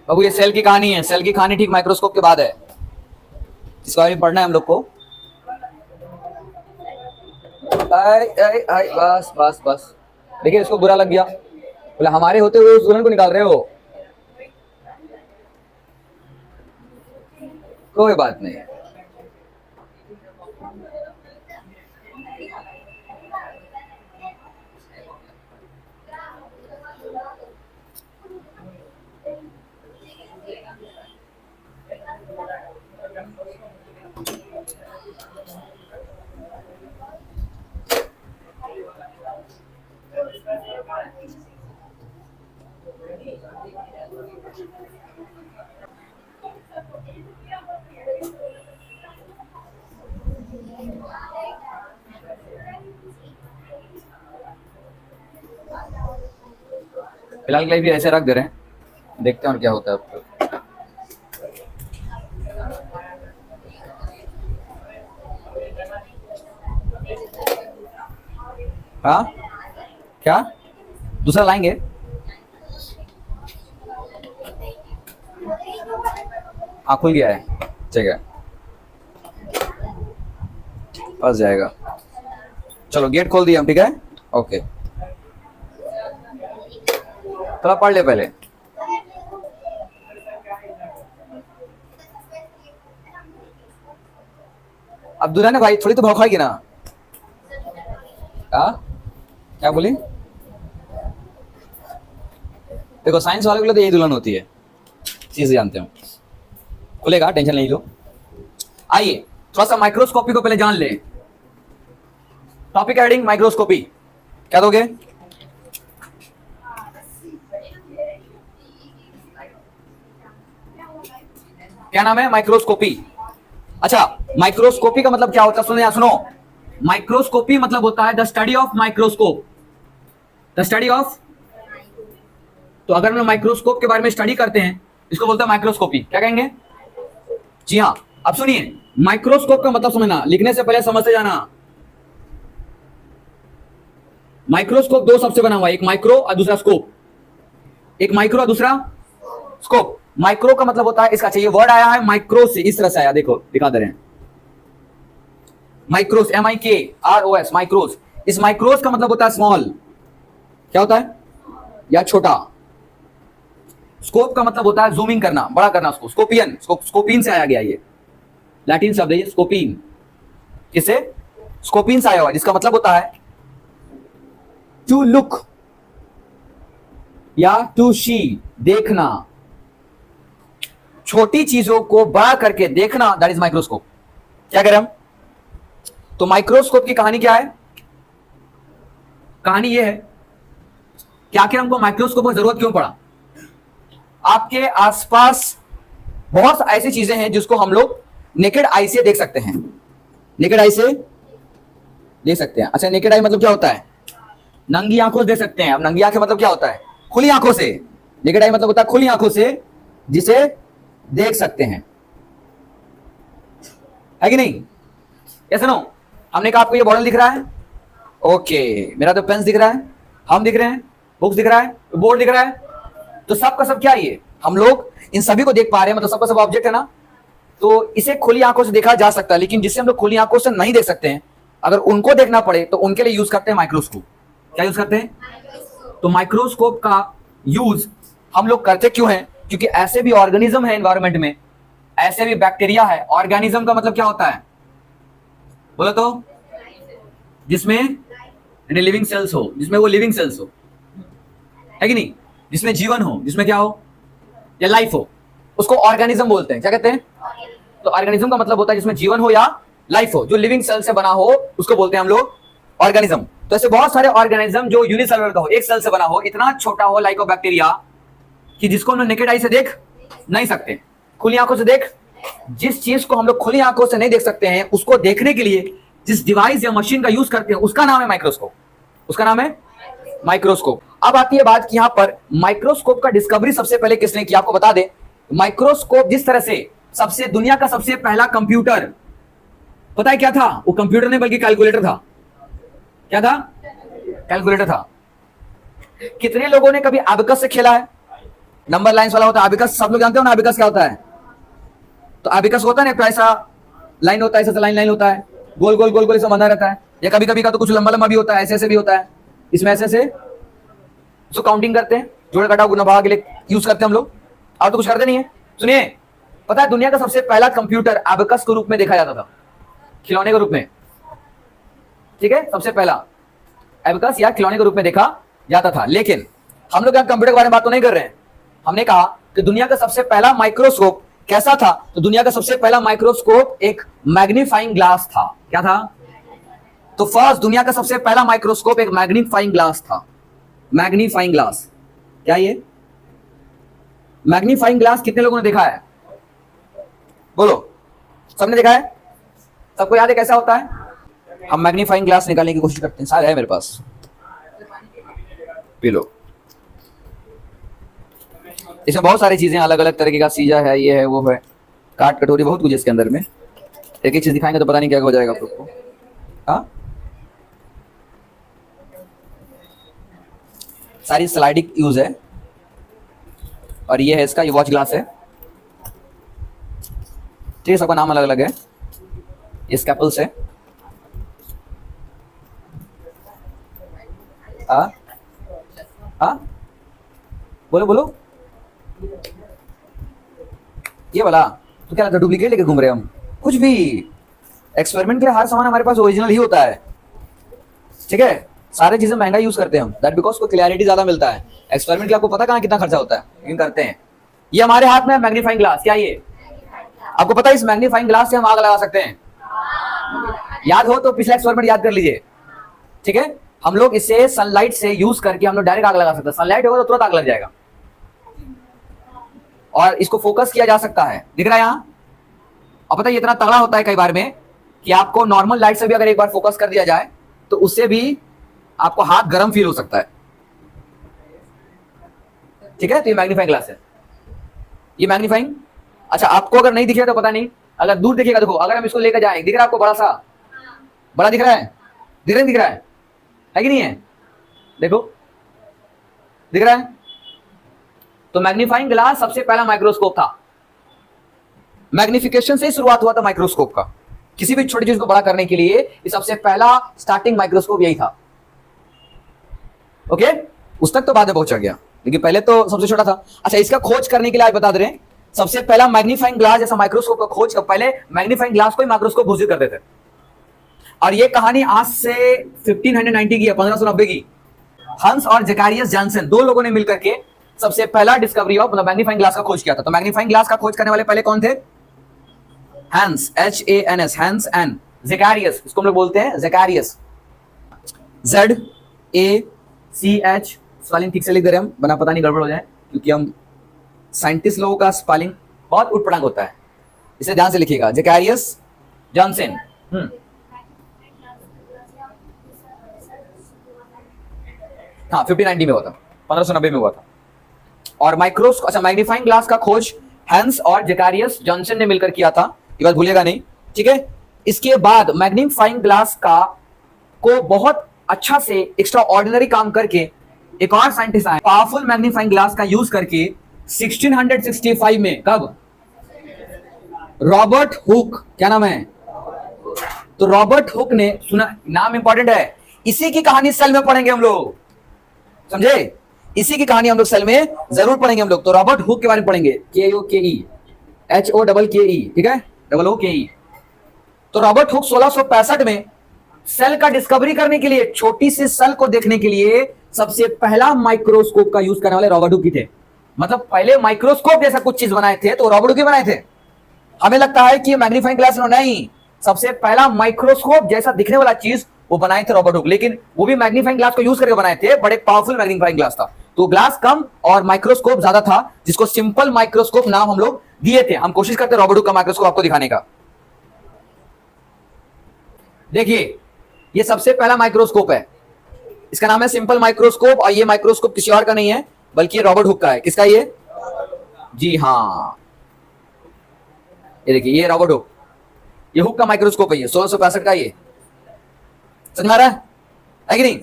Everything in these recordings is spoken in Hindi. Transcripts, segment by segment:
बाबू ये सेल की कहानी है, सेल की कहानी ठीक माइक्रोस्कोप के बाद है, इसके बारे में पढ़ना है हम लोग को। आई आई आई बस बस बस। देखिए इसको बुरा लग गया, बोले हमारे होते हुए उस दुल्हन को निकाल रहे हो। कोई बात नहीं। फिलहाल के लिए भी ऐसे रख दे रहे हैं, देखते हैं और क्या होता है अब। हाँ क्या दूसरा लाएंगे? हाँ खुल गया है, ठीक है फंस जाएगा। चलो गेट खोल दिया हम, ठीक है ओके। थोड़ा पढ़ ले पहले। अब दुल्हन है भाई, थोड़ी तो भौंकाएगी ना। हाँ क्या बोली? देखो साइंस वाले के लिए तो यही दुल्हन होती है, चीज जानते हो। खुलेगा, टेंशन नहीं लो। आइए थोड़ा सा माइक्रोस्कोपी को पहले जान ले। टॉपिक हेडिंग माइक्रोस्कोपी, क्या दोगे? क्या नाम है? माइक्रोस्कोपी। अच्छा माइक्रोस्कोपी का मतलब क्या होता है? सुनो सुनो, माइक्रोस्कोपी मतलब होता है the study of microscope, the study of. तो अगर हम माइक्रोस्कोप के बारे में स्टडी करते हैं इसको बोलते हैं माइक्रोस्कोपी। क्या कहेंगे? जी हाँ। अब सुनिए माइक्रोस्कोप का मतलब समझना, लिखने से पहले समझते जाना। माइक्रोस्कोप दो शब्द से बना हुआ है, एक माइक्रो और दूसरा स्कोप। एक माइक्रो और दूसरा स्कोप। माइक्रो का मतलब होता है, इसका चाहिए वर्ड आया है माइक्रो से, इस तरह से आया, देखो दिखा दे रहे हैं। माइक्रोस MIKROS माइक्रोस। इस माइक्रोस का मतलब होता है स्मॉल। क्या होता है? या छोटा। स्कोप का मतलब होता है जूमिंग करना, बड़ा करना उसको। स्कोपियन, स्कोपिन से आया गया ये लैटिन शब्द है ये स्कोपिन। किससे? स्कोपिन से आया हुआ, जिसका मतलब होता है टू लुक या टू सी, देखना। छोटी चीजों को बड़ा करके देखना, दैट इज माइक्रोस्कोप। क्या कह रहे हम? तो माइक्रोस्कोप की कहानी क्या है? कहानी यह है कि आखिर हमको माइक्रोस्कोप की जरूरत क्यों पड़ा। आपके आसपास बहुत ऐसी चीजें हैं जिसको हम लोग नेकेड आई से देख सकते हैं। नेकेड आई से देख सकते हैं। अच्छा नेकेड आई मतलब क्या होता है? नंगी आंखों से देख सकते हैं। अब नंगी आंखें मतलब क्या होता है? खुली आंखों से। नेकेड आई मतलब होता है खुली आंखों से जिसे देख सकते हैं, है कि नहीं? ये सुनो, हमने कहा आपको ये बॉटल दिख रहा है, ओके। मेरा तो पेन दिख रहा है, हम दिख रहे हैं, बुक्स दिख रहा है, बोर्ड दिख रहा है। तो सब का सब क्या ये हम लोग इन सभी को देख पा रहे हैं, मतलब सबका सब ऑब्जेक्ट है ना। तो इसे खुली आंखों से देखा जा सकता है, लेकिन जिससे हम लोग खुली आंखों से नहीं देख सकते हैं, अगर उनको देखना पड़े तो उनके लिए यूज करते हैं माइक्रोस्कोप। क्या यूज करते हैं? तो माइक्रोस्कोप का यूज हम लोग करते क्यों है? क्योंकि ऐसे भी ऑर्गेनिज्म है एनवायरमेंट में, ऐसे भी बैक्टीरिया है। ऑर्गेनिज्म का मतलब क्या होता है? बोलो तो। जिसमें लिविंग सेल्स हो, जिसमें वो लिविंग सेल्स हो, है कि नहीं? जिसमें जीवन हो, जिसमें क्या हो या लाइफ हो, उसको ऑर्गेनिज्म बोलते हैं। क्या कहते हैं? तो ऑर्गेनिज्म का मतलब होता है जिसमें जीवन हो या लाइफ हो, जो लिविंग सेल से बना हो उसको बोलते हैं हम लोग ऑर्गेनिज्म। तो ऐसे बहुत सारे ऑर्गेनिज्म जो यूनिसेलुलर का हो, एक सेल से बना हो, इतना छोटा हो लाइक बैक्टीरिया कि जिसको हम लोग नेकेड आई से देख नहीं सकते, खुली आंखों से देख। जिस चीज को हम लोग खुली आंखों से नहीं देख सकते हैं उसको देखने के लिए जिस डिवाइस या मशीन का यूज करते हैं उसका नाम है माइक्रोस्कोप। उसका नाम है माइक्रोस्कोप। अब आती है बात कि यहां पर माइक्रोस्कोप का डिस्कवरी सबसे पहले किसने किया? आपको बता दे, माइक्रोस्कोप जिस तरह से सबसे दुनिया का सबसे पहला कंप्यूटर, पता है क्या था? वो कंप्यूटर नहीं बल्कि कैलकुलेटर था। क्या था? कैलकुलेटर था। कितने लोगों ने कभी एबेकस से खेला है? नंबर लाइंस वाला होता है अबिकस। सब लोग जानते हो ना अबिकस क्या होता है? तो अबिकस होता है ना, तो ऐसा लाइन होता है, ऐसा लाइन लाइन होता है, गोल गोल गोल गोल ऐसा बंधा रहता है, या कभी कभी का तो कुछ लंबा लंबा भी होता है, ऐसे ऐसे भी होता है। इसमें ऐसे ऐसे उसको काउंटिंग करते हैं, जोड़ घटाव गुणा भाग के लिए यूज करते हैं हम लोग, और तो कुछ करते नहीं है। सुनिए, पता है दुनिया का सबसे पहला कंप्यूटर अबिकस के रूप में देखा जाता था, खिलौने के रूप में। ठीक है, सबसे पहला अबिकस या खिलौने के रूप में देखा जाता था। लेकिन हम लोग यहाँ कंप्यूटर के बारे में बात तो नहीं कर रहे हैं। हमने कहा कि दुनिया का सबसे पहला माइक्रोस्कोप कैसा था, तो दुनिया का सबसे पहला माइक्रोस्कोप एक मैग्नीफाइंग ग्लास था। क्या था? तो फर्स्ट दुनिया का सबसे पहला माइक्रोस्कोप एक मैग्नीफाइंग ग्लास था। मैग्नीफाइंग ग्लास क्या? ये मैग्नीफाइंग ग्लास कितने लोगों ने देखा है? बोलो, सबने देखा है? सबको याद है कैसा होता है? हम मैग्नीफाइंग ग्लास निकालने की कोशिश करते हैं, सारे है मेरे पास, पी लो। इसमें बहुत सारी चीजें अलग अलग तरीके का, सीजा है, ये है, वो है, काट कटोरी, बहुत कुछ इसके अंदर में। एक एक चीज दिखाएंगे तो पता नहीं क्या हो जाएगा आप लोग को। हाँ, सारी स्लाइडिंग यूज है। और ये है इसका, ये वॉच ग्लास है। ठीक है, सबका नाम अलग अलग है। ये स्कैपल्स है। हाँ हाँ, बोलो बोलो। ये वाला तो क्या लगता है डुप्लीकेट लेके घूम रहे हम? कुछ भी एक्सपेरिमेंट के लिए हर सामान हमारे पास ओरिजिनल ही होता है। ठीक है, सारे चीजें महंगा यूज करते हैं हम, दैट बिकॉज को क्लैरिटी ज्यादा मिलता है। एक्सपेरिमेंट के आपको पता कहां कितना खर्चा होता है, लेकिन करते हैं। ये हमारे हाथ में मैग्नीफाइंग ग्लास, क्या ये आपको पता है? इस मैग्नीफाइंग ग्लास से हम आग लगा सकते हैं। याद हो तो पिछला एक्सपेरिमेंट याद कर लीजिए। ठीक है, हम लोग इसे सनलाइट से यूज करके हम लोग डायरेक्ट आग लगा सकते हैं। सनलाइट होगा तो तुरंत आग लग जाएगा। और इसको फोकस किया जा सकता है, दिख रहा है यहां। और पता है ये इतना तगड़ा होता है कई बार में कि आपको नॉर्मल लाइट से भी अगर एक बार फोकस कर दिया जाए तो उससे भी आपको हाथ गर्म फील हो सकता है। ठीक है, तो ये मैग्नीफाइंग ग्लास है, ये मैग्नीफाइंग। अच्छा, आपको अगर नहीं दिखेगा तो पता नहीं, अगर दूर दिखेगा, देखो अगर हम इसको लेकर जाए, दिख रहा है आपको? बड़ा सा, बड़ा दिख रहा है? दिख रहा है कि नहीं है? देखो, दिख रहा है? तो मैग्नीफाइंग ग्लास सबसे पहला माइक्रोस्कोप था। मैग्निफिकेशन से शुरुआत हुआ था माइक्रोस्कोप का। किसी भी छोटी चीज को बड़ा करने के लिए ये सबसे पहला स्टार्टिंग माइक्रोस्कोप यही था। ओके, उस तक तो बाद में पहुंचा गया, लेकिन पहले तो सबसे छोटा था। अच्छा, इसका खोज करने के लिए आज बता दे रहे हैं, सबसे पहला मैग्नीफाइंग ग्लास जैसा माइक्रोस्कोप का खोज, पहले मैग्नीफाइंग ग्लास को ही माइक्रोस्कोप घोषित करते थे। और ये कहानी आज से 1590 की है, 1590 की। हंस और जैकारियस जॉनसन, दो लोगों ने मिलकर के सबसे पहला डिस्कवरी ऑफ मैग्नीफाइंग ग्लास का खोज किया था। तो मैग्नीफाइंग ग्लास का खोज करने वाले पहले कौन थे? हैंस, HANS, हैंस एंड जैकारियस, इसको हम लोग बोलते हैं जैकारियस, ZACH। स्पेलिंग ठीक से लिख दे रहे हम, बना पता नहीं गड़बड़ हो जाए, क्योंकि हम साइंटिस्ट लोगों का स्पेलिंग बहुत उटपटांग होता है, इसे ध्यान से लिखिएगा। जैकारियस जॉनसन। हाँ, 1590 में हुआ था, 1590 में हुआ था। और माइक्रोस्कोप, अच्छा, मैग्नीफाइंग ग्लास का खोज हैंस और जैकारियस जॉनसन ने मिलकर किया था, ये बात भूलिएगा नहीं। ठीक है, इसके बाद मैग्नीफाइंग ग्लास का को बहुत अच्छा से एक्स्ट्रा ऑर्डिनरी काम करके एक और साइंटिस्ट आए, पावरफुल मैग्नीफाइंग ग्लास का यूज करके 1665 में। कब? रॉबर्ट हुक, क्या नाम है? तो रॉबर्ट हुक ने, सुना नाम इंपॉर्टेंट है, इसी की कहानी सेल में पढ़ेंगे हम लोग, समझे? इसी की कहानी हम लोग सेल में जरूर पढ़ेंगे हम लोग। तो रॉबर्ट हुक के बारे में पढ़ेंगे, KOKE, ठीक है, OOKE। तो रॉबर्ट हुक 1665 में सेल का डिस्कवरी करने के लिए, छोटी सी सेल को देखने के लिए सबसे पहला माइक्रोस्कोप का यूज करने वाले रॉबर्ट हुक ही थे। मतलब पहले माइक्रोस्कोप जैसा कुछ चीज बनाए थे तो रॉबर्ट हुक ही बनाए थे। हमें लगता है कि मैग्नीफाइंग ग्लास नहीं, सबसे पहला माइक्रोस्कोप जैसा दिखने वाला चीज वो बनाए थे रॉबर्ट हुक, लेकिन वो भी मैग्नीफाइंग ग्लास को यूज करके बनाए थे। बड़े पावरफुल मैग्नीफाइंग ग्लास था, तो ग्लास कम और माइक्रोस्कोप ज्यादा था, जिसको सिंपल माइक्रोस्कोप नाम हम लोग दिए थे। हम कोशिश करते हैं रॉबर्ट हुक का माइक्रोस्कोप आपको दिखाने का। देखिए, ये सबसे पहला माइक्रोस्कोप है, इसका नाम है सिंपल माइक्रोस्कोप। और ये माइक्रोस्कोप किसी और का नहीं है, बल्कि रॉबर्ट हुक का है। किसका ये? जी हाँ, ये देखिए, ये रॉबर्ट हुक, ये हुक का माइक्रोस्कोप है, ये 1665 का। ये समझ में आ रहा है कि नहीं?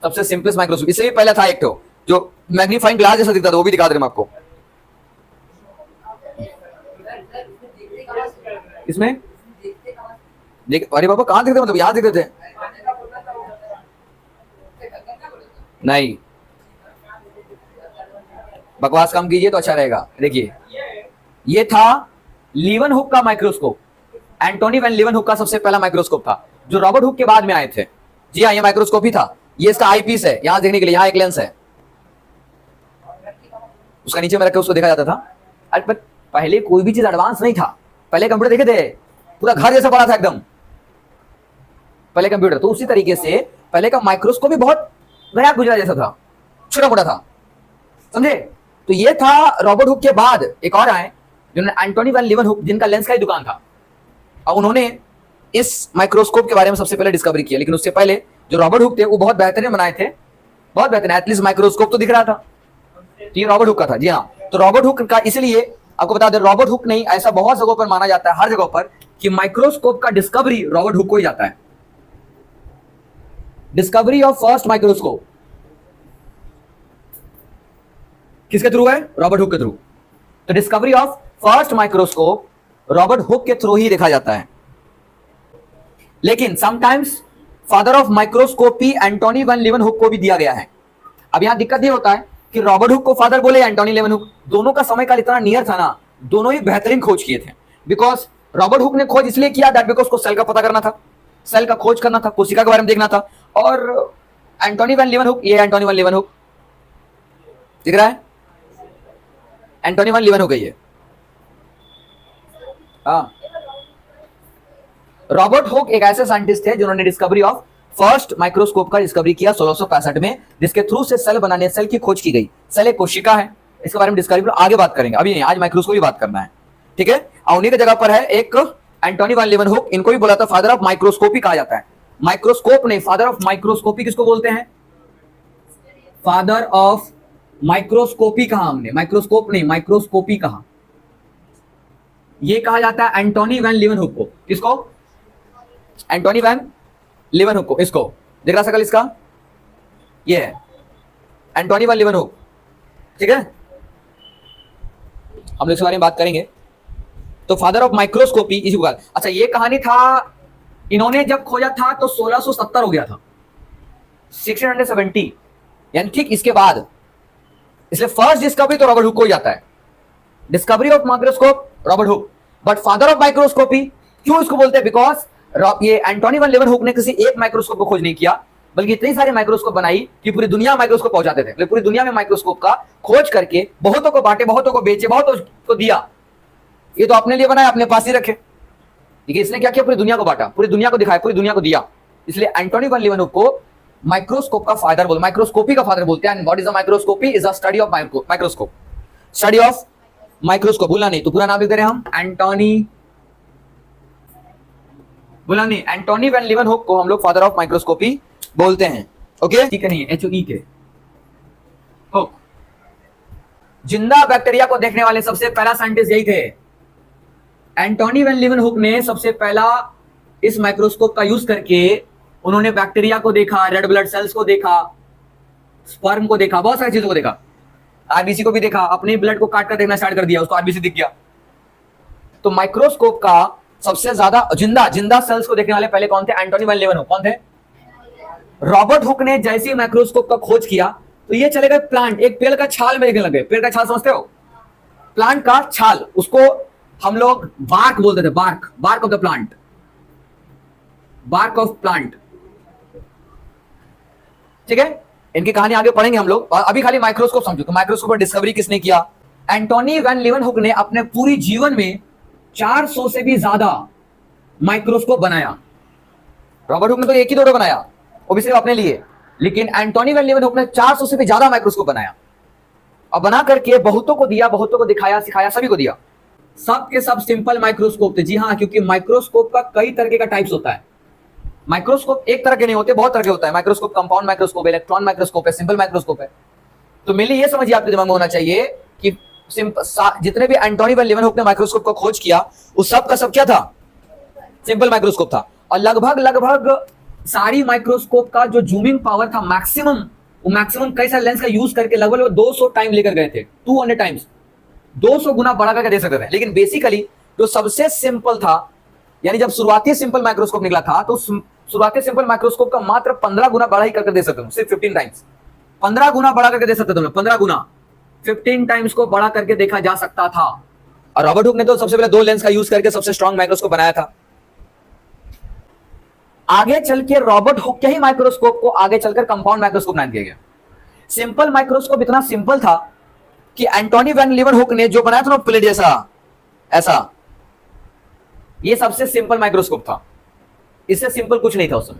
सबसे सिंपलेस्ट माइक्रोस्कोप। इससे भी पहले था एक तो जो मैग्नीफाइंग ग्लास जैसा दिखता था, वो भी दिखा दे रहे हैं आपको। किसमें? देख, अरे बाबा कहाँ देखते मतलब यहाँ देखते थे? नहीं, बकवास कम कीजिए तो अच्छा रहेगा। देखिए, ये था लीवन-हुक का माइक्रोस्कोप। एंटोनी वैन लीवन-हुक का सबसे पहला माइक्रोस्कोप था, जो रॉबर्ट हुक के बाद में आए थे। जी हाँ, ये माइक्रोस्कोप ही था। ये इसका आई पीस है, यहां देखने के लिए। यहां एक लेंस है, उसका नीचे में रख के उसको देखा जाता था। अरे पर पहले कोई भी चीज एडवांस नहीं था। पहले कंप्यूटर देखे थे, पूरा घर जैसा बड़ा था एकदम पहले कंप्यूटर। तो उसी तरीके से पहले का माइक्रोस्कोप भी बहुत गया गुजरा जैसा था, छोटा मोटा था, समझे? तो ये था रॉबर्ट हुक के बाद एक और आए जिन्होंने एंटोनी वैन लीवन-हुक, जिनका लेंस का ही दुकान था, और उन्होंने इस माइक्रोस्कोप के बारे में सबसे पहले डिस्कवरी किया। लेकिन उससे पहले जो रॉबर्ट हुक थे वो बहुत बेहतरीन बनाए थे, बहुत बेहतरीन। एटलीस्ट माइक्रोस्कोप तो दिख रहा था। तो ये रॉबर्ट हुक का था। जी हाँ, तो रॉबर्ट हुक का इसलिए आपको बता दें, रॉबर्ट हुक नहीं, ऐसा बहुत जगहों पर माना जाता है, हर जगह पर, कि माइक्रोस्कोप का डिस्कवरी रॉबर्ट हुक को ही जाता है। डिस्कवरी ऑफ फर्स्ट माइक्रोस्कोप किसके थ्रू है? रॉबर्ट हुक के थ्रू। तो discovery of first microscope Robert Hooke के थ्रू ही देखा जाता है। लेकिन sometimes father of microscopy Antonie van Leeuwenhoek को भी दिया गया है। अब यहां दिक्कत यह होता है कि रॉबर्ट हुक को फादर बोले या एंटोनी लीवन-हुक, दोनों का समय काल इतना नियर था ना, दोनों ही बेहतरीन खोज किए थे। बिकॉज रॉबर्ट हुक ने खोज इसलिए किया दैट बिकॉज उसको सेल का पता करना था, सेल का खोज करना था, कोशिका के बारे में देखना था। और एंटोनी वैन लीवन-हुक, ये एंटोनी वैन लीवन-हुक दिख रहा है, एंटोनी वैन लीवन-हुक है ये। हाँ, रॉबर्ट हुक एक ऐसे साइंटिस्ट थे जिन्होंने डिस्कवरी ऑफ फर्स्ट माइक्रोस्कोप का डिस्कवरी किया 1665 में, जिसके थ्रू से सेल बनाने, सेल की खोज की गई। सेल एक कोशिका है, इसके बारे में डिस्कवरी पर आगे बात करेंगे, अभी नहीं, आज माइक्रोस्कोप की बात करना है, ठीक है? और उन्हीं की जगह पर है एक एंटोनी वैन लीवन-हुक, इनको भी बोला था फादर ऑफ माइक्रोस्कोपी कहा जाता है। माइक्रोस्कोप नहीं, फादर ऑफ माइक्रोस्कोपी किसको बोलते हैं? फादर ऑफ माइक्रोस्कोपी कहा हमने, माइक्रोस्कोप नहीं, माइक्रोस्कोपी कहा। यह कहा जाता है एंटोनी वैन लीवन-हुक को। किसको? एंटोनी वैन लीवन-हुक को। इसको दिख रहा शकल इसका, ये है एंटोनी वैन लीवन-हुक, ठीक है? हम लोग इसके बारे में बात करेंगे। तो फादर ऑफ माइक्रोस्कोपी इसी को। अच्छा, ये कहानी था, इन्होंने जब खोजा था तो 1670 हो गया था, 1670, यानी ठीक इसके बाद। इसलिए फर्स्ट डिस्कवरी तो रॉबर्ट हुक को ही जाता है, discovery of microscope Robert hook. But father of microscopy क्यों इसको बोलते हैं? बिकॉज ये एंटोनी वैन लीवन-हुक ने किसी एक माइक्रोस्कोप को खोज नहीं किया, बल्कि इतने सारे माइक्रोस्कोप बनाई कि पूरी दुनिया माइक्रोस्कोप पहुंचाते थे। पूरी दुनिया में माइक्रोस्कोप का खोज करके बहुतों को बांटे, बहुतों को बेचे, बहुतों को दिया। ये तो अपने लिए बनाया, अपने पास ही रखे। ठीक है, इसने क्या किया? पूरी दुनिया को बांटा, पूरी दुनिया को दिखाया, पूरी दुनिया को दिया। इसलिए एंटोनी वैन लीवन-हुक को माइक्रोस्कोप का फादर बोलते, माइक्रोस्कोपी का फादर बोलते हैं। And what is a microscopy? Is a study of microscope, study of microscope. भूलना नहीं, तो पूरा नाम लिख दे रहे हैं हम, एंटोनी, बोला नहीं, एंटोनी वैन लीवन-हुक को हम लोग फादर ऑफ माइक्रोस्कोपी बोलते हैं। ओके, ठीक है? नहीं, HOE के हुक। जिंदा बैक्टीरिया को देखने वाले सबसे पहला साइंटिस्ट यही थे। एंटोनी वैन लीवन-हुक ने सबसे पहला इस माइक्रोस्कोप का यूज करके उन्होंने बैक्टीरिया को देखा, रेड ब्लड सेल्स को देखा, स्पर्म को देखा, बहुत सारी चीजों को देखा, आरबीसी को भी देखा। अपने ब्लड को काट कर देखना स्टार्ट कर दिया, उसको आरबीसी दिख गया। तो माइक्रोस्कोप का सबसे ज्यादा जिंदा सेल्स को देखने वाले पहले कौन थे? Antonie van Leeuwenhoek. कौन थे? रॉबर्ट हुक ने जैसे ही माइक्रोस्कोप का खोज किया तो ये चले गए प्लांट, एक पेड़ का छाल में देखने लगे। पेड़ का छाल समझते हो? प्लांट का छाल, उसको हम लोग बार्क बोलते थे, bark, bark of the plant, bark of plant, ठीक है? इनकी कहानी आगे पढ़ेंगे हम लोग, अभी खाली माइक्रोस्कोप समझो। तो माइक्रोस्कोप पर डिस्कवरी किसने किया? एंटोनी वैन लीवन-हुक ने अपने पूरी जीवन में 400 से भी ज्यादा माइक्रोस्कोप बनाया। रॉबर्ट हुक ने तो एक ही दो बनाया, वो भी सिर्फ अपने लिए। लेकिन एंटोनी वैन लीवन-हुक ने 400 से भी ज्यादा माइक्रोस्कोप बनाया और बना करके बहुतों को दिया, बहुतों को दिखाया, सिखाया, सभी को दिया। सब के सब सिंपल माइक्रोस्कोप थे। जी हाँ, क्योंकि माइक्रोस्कोप का कई तरह का टाइप्स होता है। माइक्रोस्कोप एक तरह के नहीं होते, बहुत तरह के होता है। Microscope compound microscope, electron microscope है, सिंपल माइक्रोस्कोप है। तो मेनली ये समझिए, आपके दिमाग में होना चाहिए कि जितने भी एंटोनी वैन लीवन-हुक ने माइक्रोस्कोप को खोज किया, उस सब का सब क्या था? सिंपल माइक्रोस्कोप था। और लगभग सारी माइक्रोस्कोप का जो जूमिंग पावर था, मैक्सिमम, वो मैक्सिमम कई सारे लेंस का यूज करके लगभग 200 टाइम लेकर गए थे, 200 टाइम्स, 200 गुना बढ़ा करके दे सकते थे। लेकिन बेसिकली जो सबसे सिंपल था यानी जब शुरुआती सिंपल माइक्रोस्कोप निकला था तो शुरुआती सिंपल माइक्रोस्कोप का मात्र 15 गुना बड़ा ही करके दे सकते हो, सिर्फ 15 टाइम्स, 15 गुना बड़ा करके दे सकते थे, 15 गुना, 15 टाइम्स को बड़ा करके देखा जा सकता था। और रॉबर्ट हुक ने तो सबसे पहले 2 लेंस का यूज करके सबसे स्ट्रॉन्ग माइक्रोस्कोप बनाया था। आगे चल के रॉबर्ट हुक के ही माइक्रोस्कोप को आगे चलकर कंपाउंड माइक्रोस्कोप नाम दिया गया। सिंपल माइक्रोस्कोप इतना सिंपल था कि एंटोनी वैन लीeuwenhoek ने जो बनाया था ना प्लेट जैसा ऐसा, ये सबसे सिंपल माइक्रोस्कोप था, इससे सिंपल कुछ नहीं था उस समय।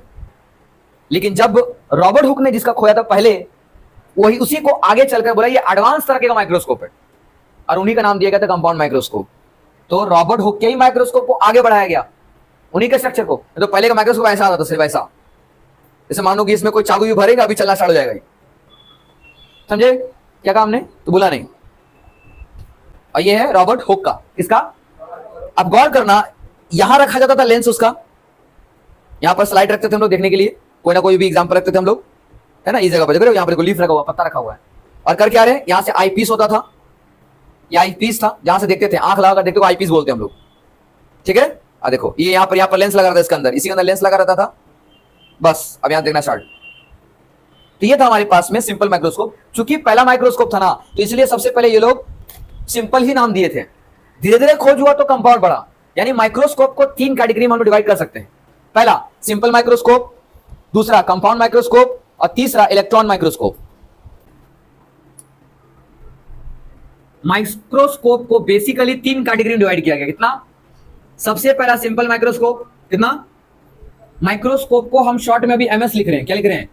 लेकिन जब रॉबर्ट हुक ने जिसका खोया था पहले, वही उसी को आगे चलकर बोला ये एडवांस तरह का माइक्रोस्कोप है, और उन्हीं का नाम दिया गया था कंपाउंड माइक्रोस्कोप। तो रॉबर्ट हुक के ही माइक्रोस्कोप को आगे बढ़ाया गया, उन्हीं के स्ट्रक्चर को। तो पहले का माइक्रोस्कोप ऐसा आता था, सिर्फ ऐसा, जैसे मान लो कि इसमें कोई चाकू भी भरेगा अभी चलना स्टार्ट हो जाएगा, समझे क्या काम ने, तो बोला नहीं। और ये है रॉबर्ट हुक का, किसका, अब गौर करना, यहां रखा जाता था लेंस उसका, यहां पर स्लाइड रखते थे हम लोग देखने के लिए, कोई ना कोई भी एग्जांपल रखते थे हम लोग, है ना, इस जगह पर देखो यहां पर कोई लीफ रखा हुआ, पत्ता रखा हुआ है, और कर क्या रहे, यहां से आई पीस होता था, ये आई पीस था जहां से देखते थे, आंख लगाकर देखते, आई पीस बोलते हैं हम लोग, ठीक है। देखो ये यहां पर लेंस लगा रहता था, इसके अंदर, इसी के अंदर लेंस लगा रहता था, बस अब यहां देखना स्टार्ट। तो ये था हमारे पास में सिंपल माइक्रोस्कोप। चूंकि पहला माइक्रोस्कोप था ना, तो इसलिए सबसे पहले ये लोग सिंपल ही नाम दिए थे। धीरे धीरे खोज हुआ तो कंपाउंड बढ़ा, यानी माइक्रोस्कोप को 3 कैटेगरी में हम लोग डिवाइड कर सकते हैं। पहला सिंपल माइक्रोस्कोप, दूसरा कंपाउंड माइक्रोस्कोप, और तीसरा इलेक्ट्रॉन माइक्रोस्कोप। माइक्रोस्कोप को बेसिकली 3 कैटेगरी में डिवाइड किया गया। कितना, सबसे पहला सिंपल माइक्रोस्कोप, कितना, माइक्रोस्कोप को हम शॉर्ट में अभी एमएस लिख रहे हैं, क्या लिख रहे हैं,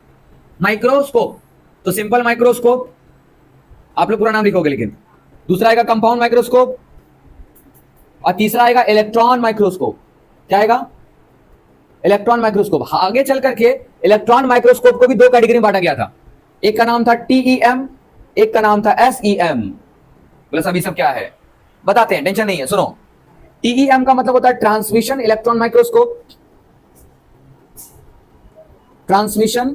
माइक्रोस्कोप। तो सिंपल माइक्रोस्कोप आप लोग पूरा नाम लिखोगे, लेकिन दूसरा आएगा कंपाउंड माइक्रोस्कोप, और तीसरा आएगा इलेक्ट्रॉन माइक्रोस्कोप। क्या आएगा, इलेक्ट्रॉन माइक्रोस्कोप। आगे चल करके इलेक्ट्रॉन माइक्रोस्कोप को भी 2 कैटेगरी में बांटा गया था, एक का नाम था टीईएम, एक का नाम था एसईएम। बोले सभी सब क्या है बताते हैं, टेंशन नहीं है, सुनो। टीईएम का मतलब होता है transmission electron microscope, transmission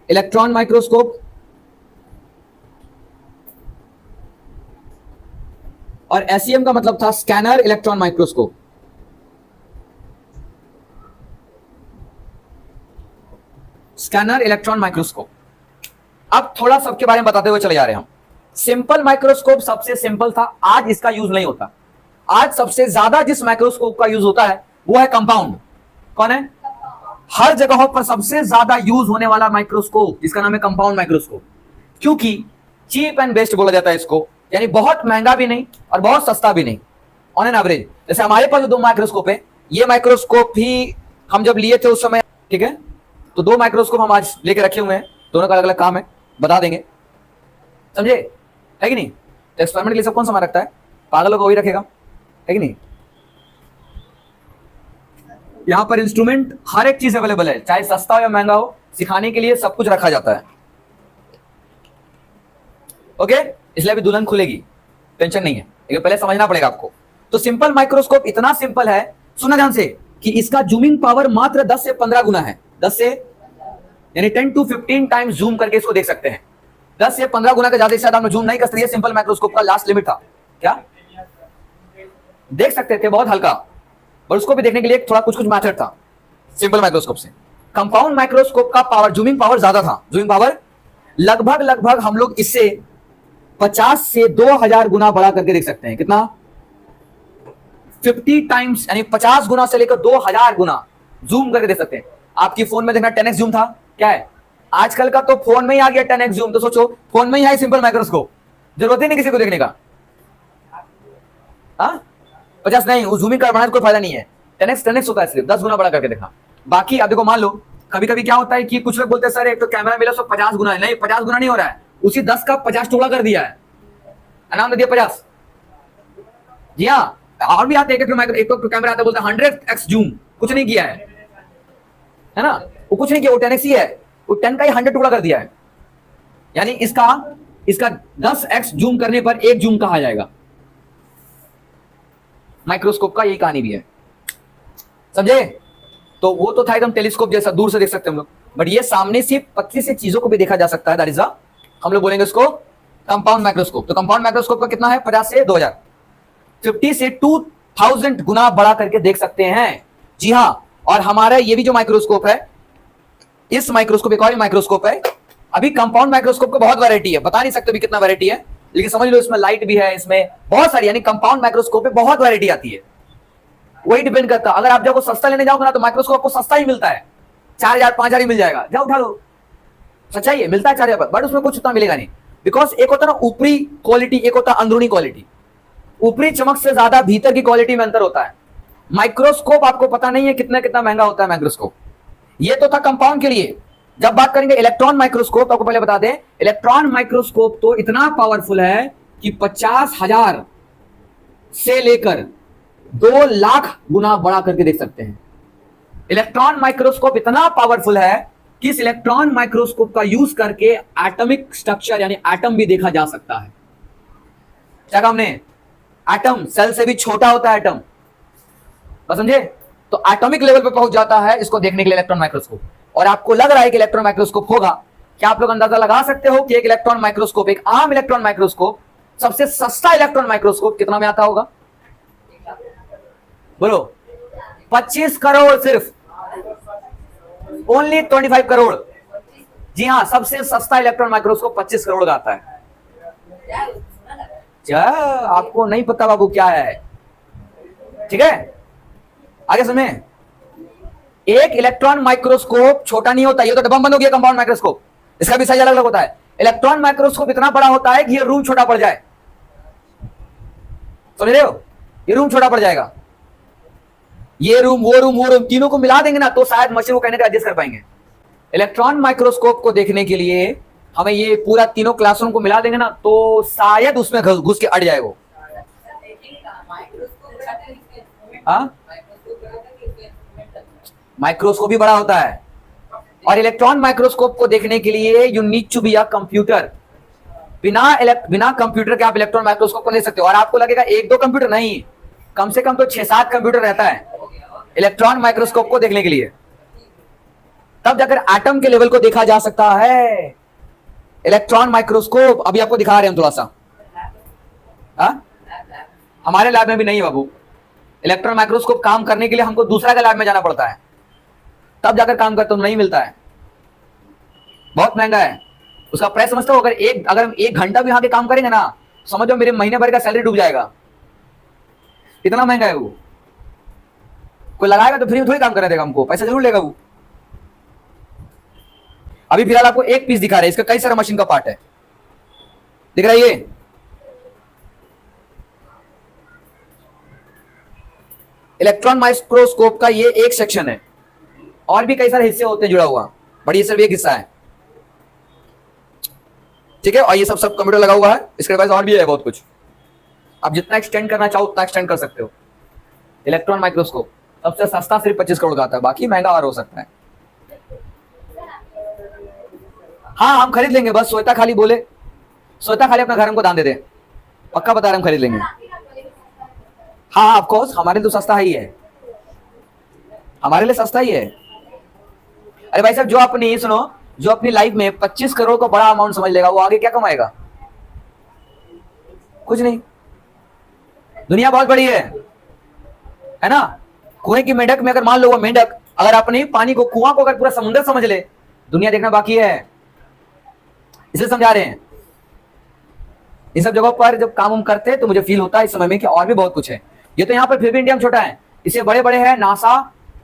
electron microscope, और एसईएम का मतलब था scanner electron microscope. Scanner electron microscope. अब थोड़ा सबके बारे में बताते हुए चले जा रहे हैं हम। सिंपल माइक्रोस्कोप सबसे सिंपल था, आज इसका यूज नहीं होता। आज सबसे ज्यादा जिस माइक्रोस्कोप का यूज होता है वो है कंपाउंड। कौन है, हर जगहों पर सबसे ज्यादा यूज होने वाला माइक्रोस्कोप जिसका नाम है कंपाउंड माइक्रोस्कोप, क्योंकि चीप एंड बेस्ट बोला जाता है इसको, यानी बहुत महंगा भी नहीं और बहुत सस्ता भी नहीं, ऑन एन एवरेज। जैसे हमारे पास जो 2 माइक्रोस्कोप है, ये माइक्रोस्कोप भी हम जब लिए थे उस समय, ठीक है, तो 2 माइक्रोस्कोप हम आज लेके रखे हुए हैं, दोनों का अलग अलग काम है, बता देंगे, समझे, है कि नहीं। तो एक्सपेरिमेंट के लिए सब कौन सामान रखता है, पागलों को वही रखेगा, है कि नहीं। यहां पर इंस्ट्रूमेंट हर एक चीज अवेलेबल है, चाहे सस्ता हो या महंगा हो, सिखाने के लिए सब कुछ रखा जाता है, ओके। इसलिए अभी दुल्हन खुलेगी, टेंशन नहीं है, लेकिन पहले समझना पड़ेगा आपको। तो सिंपल माइक्रोस्कोप इतना सिंपल है, सुना ध्यान से, कि इसका जूमिंग पावर मात्र 10 से 15 गुना है, 10 से यानी 10 to 15 टाइम्स जूम करके इसको देख सकते हैं। 10 से 15 गुना का ज्यादा से ज्यादा हम जूम नहीं कर सकते, सिंपल माइक्रोस्कोप का लास्ट लिमिट था। क्या देख सकते थे, बहुत हल्का, पर उसको भी देखने के लिए थोड़ा कुछ कुछ मैथड था सिंपल माइक्रोस्कोप से। कंपाउंड माइक्रोस्कोप का पावर, जूमिंग पावर ज्यादा था, जूमिंग पावर लगभग हम लोग इससे 50 से 2000 गुना बड़ा करके देख सकते हैं। कितना, 50 टाइम्स, यानी 50 गुना से लेकर 2000 गुना जूम करके देख सकते हैं। आपकी फोन में देखना 10x जूम था, क्या है आजकल का, तो फोन में ही आ गया 10x जूम। तो सोचो फोन में ही है सिंपल माइक्रोस्कोप, जरूरत ही नहीं किसी को देखने का। 50 नहीं, वो जूमिंग करवाने कोई फायदा नहीं है, 10x होता है, सिर्फ 10 गुना बड़ा करके देखा। बाकी अब देखो, मान लो कभी कभी क्या होता है कि कुछ लोग बोलते हैं सर एक तो कैमरा मिला 50 गुना है, नहीं 50 गुना नहीं हो रहा है, उसी 10 का 50 टुकड़ा कर दिया है, नाम दे दिया 50। जी हाँ, और भी आते हैं, एक तो कैमरा आता है बोलता है 100x जूम, कुछ नहीं किया है ना, वो कुछ नहीं किया, वो 10x ही है, वो 10 का ही 100 टुकड़ा कर दिया है। यानी इसका 10x जूम करने पर 1 जूम कहा जाएगा। माइक्रोस्कोप का यही कहानी भी है, समझे। तो वो तो था एकदम टेलीस्कोप जैसा, दूर से देख सकते हैं हम लोग, बट ये सामने से पतली से चीजों को भी देखा जा सकता है, दैट इज हम लोग बोलेंगे उसको कंपाउंड माइक्रोस्कोप। तो कंपाउंड माइक्रोस्कोप का कितना है, 50 से 2000, 50 से 1000 गुना बड़ा करके देख सकते हैं। जी हां, और हमारा ये भी जो माइक्रोस्कोप है, इस माइक्रोस्कोप एक और माइक्रोस्कोप है। अभी कंपाउंड माइक्रोस्कोप को बहुत वैरायटी है, बता नहीं सकते भी कितना वैरायटी है, लेकिन समझ लो इसमें लाइट भी है, इसमें बहुत सारी, यानी कंपाउंड माइक्रोस्कोप में बहुत वैरायटी आती है। वही डिपेंड करता है, अगर आप जब सस्ता लेने जाओगे ना तो माइक्रोस्कोप आपको सस्ता ही मिलता है, 4000 5000 ही मिल जाएगा, जाओ उठा लो, सच्चाई है, मिलता है 4000 पर, बट उसमें कुछ उतना मिलेगा नहीं। बिकॉज एक होता है ना ऊपरी क्वालिटी, एक होता है अंदरूनी क्वालिटी। ऊपरी चमक से ज्यादा भीतर की क्वालिटी में अंतर होता है। माइक्रोस्कोप आपको पता नहीं है कितना कितना महंगा होता है माइक्रोस्कोप। ये तो था कंपाउंड के लिए। जब बात करेंगे इलेक्ट्रॉन माइक्रोस्कोप, आपको पहले बता दें, इलेक्ट्रॉन माइक्रोस्कोप तो इतना पावरफुल है कि 50,000 से लेकर 2 लाख गुना बड़ा करके देख सकते हैं। इलेक्ट्रॉन माइक्रोस्कोप इतना पावरफुल है कि इस इलेक्ट्रॉन माइक्रोस्कोप का यूज करके एटॉमिक स्ट्रक्चर यानी एटम भी देखा जा सकता है। क्या काम ने, एटम सेल से भी छोटा होता है एटम, बस समझे, तो एटॉमिक लेवल पे पहुंच जाता है इसको देखने के लिए इलेक्ट्रॉन माइक्रोस्कोप। और आपको लग रहा है कि इलेक्ट्रॉन माइक्रोस्कोप होगा, क्या आप लोग अंदाजा लगा सकते हो कि एक इलेक्ट्रॉन माइक्रोस्कोप, एक आम इलेक्ट्रॉन माइक्रोस्कोप, सबसे सस्ता इलेक्ट्रॉन माइक्रोस्कोप कितना में आता होगा? बोलो, 25 करोड़, सिर्फ ओनली 25 करोड़। जी हां, सबसे सस्ता इलेक्ट्रॉन माइक्रोस्कोप 25 करोड़ का आता है। क्या आपको नहीं पता बाबू क्या है? ठीक है, आगे सुने। एक इलेक्ट्रॉन माइक्रोस्कोप छोटा नहीं होता, ये तो डब्बा बंद हो गया कंपाउंड माइक्रोस्कोप, इसका भी साइज अलग अलग होता है। इलेक्ट्रॉन माइक्रोस्कोप इतना बड़ा होता है कि ये रूम छोटा पड़ जाए, समझ रहे हो, ये रूम छोटा पड़ जाएगा। ये रूम वो रूम वो रूम तीनों को मिला देंगे ना तो शायद मशीन को कहने का एडजस्ट कर पाएंगे। इलेक्ट्रॉन माइक्रोस्कोप को देखने के लिए हमें ये पूरा तीनों क्लासरूम को मिला देंगे ना तो शायद उसमें घुस के अड़ जाए वो। माइक्रोस्कोप भी बड़ा होता है, और इलेक्ट्रॉन माइक्रोस्कोप को देखने के लिए you need to be a computer. बिना कंप्यूटर के आप इलेक्ट्रॉन माइक्रोस्कोप को देख सकते हो। और आपको लगेगा 1-2 कंप्यूटर नहीं, कम से कम तो 6-7 कंप्यूटर रहता है इलेक्ट्रॉन माइक्रोस्कोप को देखने के लिए, तब जाकर एटम के लेवल को देखा जा सकता है। इलेक्ट्रॉन माइक्रोस्कोप अभी आपको दिखा रहे हैं हम थोड़ा सा। हमारे लैब में भी नहीं है बाबू, इलेक्ट्रॉन माइक्रोस्कोप काम करने के लिए हमको दूसरा का लैब में जाना पड़ता है, तब जाकर काम करते, नहीं मिलता है, बहुत महंगा है उसका प्राइस। समझते हो, अगर 1 घंटा भी यहाँ के काम करेंगे ना, समझो मेरे महीने भर का सैलरी डूब जाएगा, इतना महंगा है वो। कोई लगाएगा तो फ्री में थोड़ी काम करा देगा, हमको पैसा जरूर लेगा वो। अभी फिलहाल आपको एक पीस दिखा रहे हैं, इसका कई सारा मशीन का पार्ट है, दिख रहा है ये। इलेक्ट्रॉन माइक्रोस्कोप का ये एक सेक्शन है, और भी कई सारे हिस्से होते हैं जुड़ा हुआ, बट ये सिर्फ एक हिस्सा है, ठीक है। और ये सब कंप्यूटर लगा हुआ है, इसके पास और भी है बहुत कुछ। आप जितना एक्सटेंड करना चाहो उतना एक्सटेंड कर सकते हो। इलेक्ट्रॉन माइक्रोस्कोप सबसे सस्ता सिर्फ 25 करोड़ का आता है, बाकी महंगा और हो सकता है। हाँ, हम खरीद लेंगे, बस श्वेता खाली बोले, श्वेता खाली अपना घर हमको दान दे दे, पक्का बता रहे हम खरीद लेंगे। हाँ ऑफ कोर्स, हमारे लिए तो सस्ता ही है, हमारे लिए सस्ता ही है। अरे भाई साहब, जो अपनी लाइफ में 25 करोड़ को बड़ा अमाउंट समझ लेगा, वो आगे क्या कमाएगा? कुछ नहीं। दुनिया बहुत बड़ी है ना। कुएं की मेंढक में अगर मान लो वो मेंढक अगर अपने पानी को, कुआं को अगर पूरा समुद्र समझ ले, दुनिया देखना बाकी है। इसे समझा रहे हैं। इन सब जगहों पर जब काम करते हैं तो मुझे फील होता है इस समय में कि और भी बहुत कुछ है। ये तो यहाँ पर फिर भी इंडिया में छोटा है, इससे बड़े बड़े हैं नासा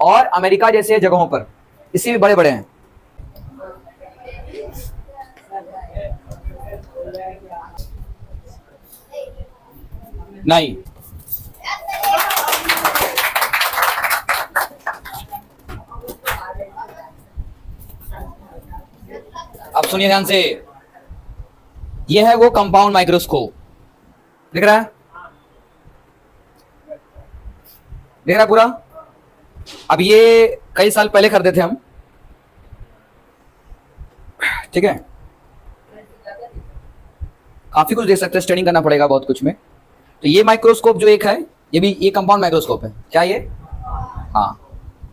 और अमेरिका जैसे जगहों पर, इससे भी बड़े बड़े हैं। नहीं, अब सुनिए ध्यान से, यह है वो कंपाउंड माइक्रोस्कोप, दिख रहा है? दिख रहा है पूरा? अब ये कई साल पहले खरीदे थे हम, ठीक है। काफी कुछ देख सकते हैं, स्टडिंग करना पड़ेगा बहुत कुछ में। तो ये माइक्रोस्कोप जो एक है, ये कंपाउंड माइक्रोस्कोप है, क्या ये? हाँ,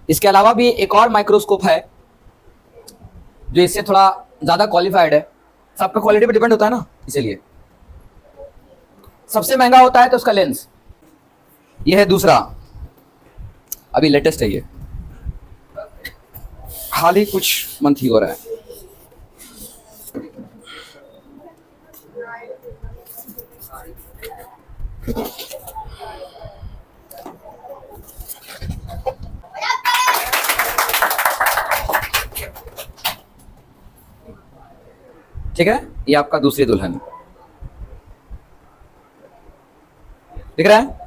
इसके अलावा भी एक और माइक्रोस्कोप है जो इससे थोड़ा ज्यादा क्वालिफाइड है। सबका क्वालिटी पे डिपेंड होता है ना, इसीलिए सबसे महंगा होता है तो उसका लेंस। ये है दूसरा, अभी लेटेस्ट है ये, हाल ही कुछ मंथ ही हो रहा है। ठीक है, ये आपका दूसरी दुल्हन दिख रहा है।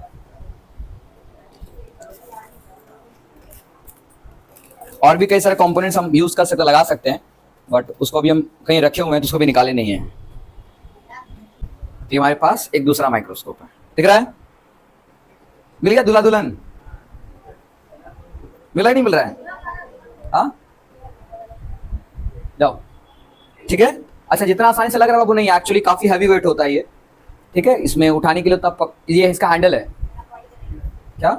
और भी कई सारे कंपोनेंट्स हम यूज कर सकते, लगा सकते हैं, बट उसको भी हम कहीं रखे हुए हैं तो उसको भी निकाले नहीं है। तो हमारे पास एक दूसरा माइक्रोस्कोप है, दिख रहा है। मिल गया दूल्हा दुल्हन, मिला नहीं मिल रहा है? हाँ जाओ, ठीक है। अच्छा, जितना आसानी से लग रहा है वो नहीं, एक्चुअली काफी हैवी वेट होता है ये, ठीक है। इसमें उठाने के लिए तब ये इसका हैंडल है क्या,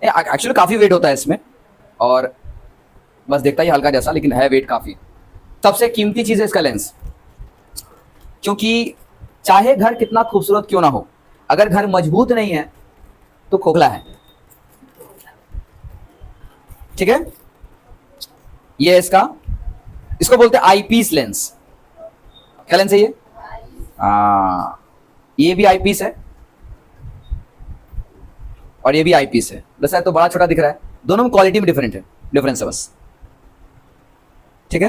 एक्चुअली काफी वेट होता है इसमें, और बस देखता ही हल्का जैसा, लेकिन है वेट काफी। सबसे कीमती चीज है इसका लेंस, क्योंकि चाहे घर कितना खूबसूरत क्यों ना हो, अगर घर मजबूत नहीं है तो खोखला है, ठीक है। ये इसका, इसको बोलते हैं आईपीस लेंस। क्या लेंस है ये? ये भी आईपीस है और ये भी आईपीस है। वैसे तो बड़ा छोटा दिख रहा है, दोनों में क्वालिटी में डिफरेंस है बस, ठीक है।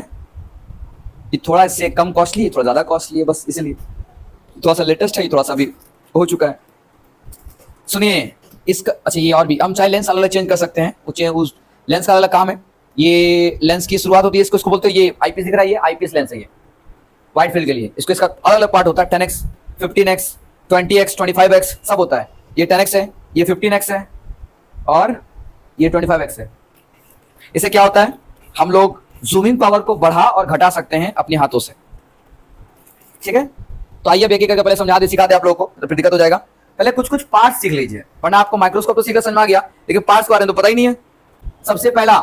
ये थोड़ा इससे कम कॉस्टली है, थोड़ा ज्यादा कॉस्टली है, बस इसलिए थोड़ा सा लेटेस्ट है, थोड़ा सा भी हो चुका है। सुनिए इसका, अच्छा ये और भी, हम चाहे लेंस अलग चेंज कर सकते हैं, कुछ उस लेंस का अलग काम है। ये लेंस की शुरुआत होती है, इसको बोलते हैं, ये आईपीस दिख रहा है, ये आईपीस लेंस है, ये वाइड फील्ड के लिए। इसको इसका अलग अलग पार्ट होता है, 10x 15x 20x 25x सब होता है। ये 10x है, ये 15x है और ये 25x है। इससे क्या होता है, हम लोग जूमिंग पावर को बढ़ा और घटा सकते हैं अपने हाथों से, ठीक है। तो आइए एक एक करके पहले समझा दे, सिखा दे आप लोगों को, तो फिर दिक्कत हो जाएगा। पहले कुछ कुछ पार्ट्स सीख लीजिए, वरना आपको माइक्रोस्कोप तो सीखकर समझ आ गया, लेकिन पार्ट्स के बारे में तो पता ही नहीं है। सबसे पहला,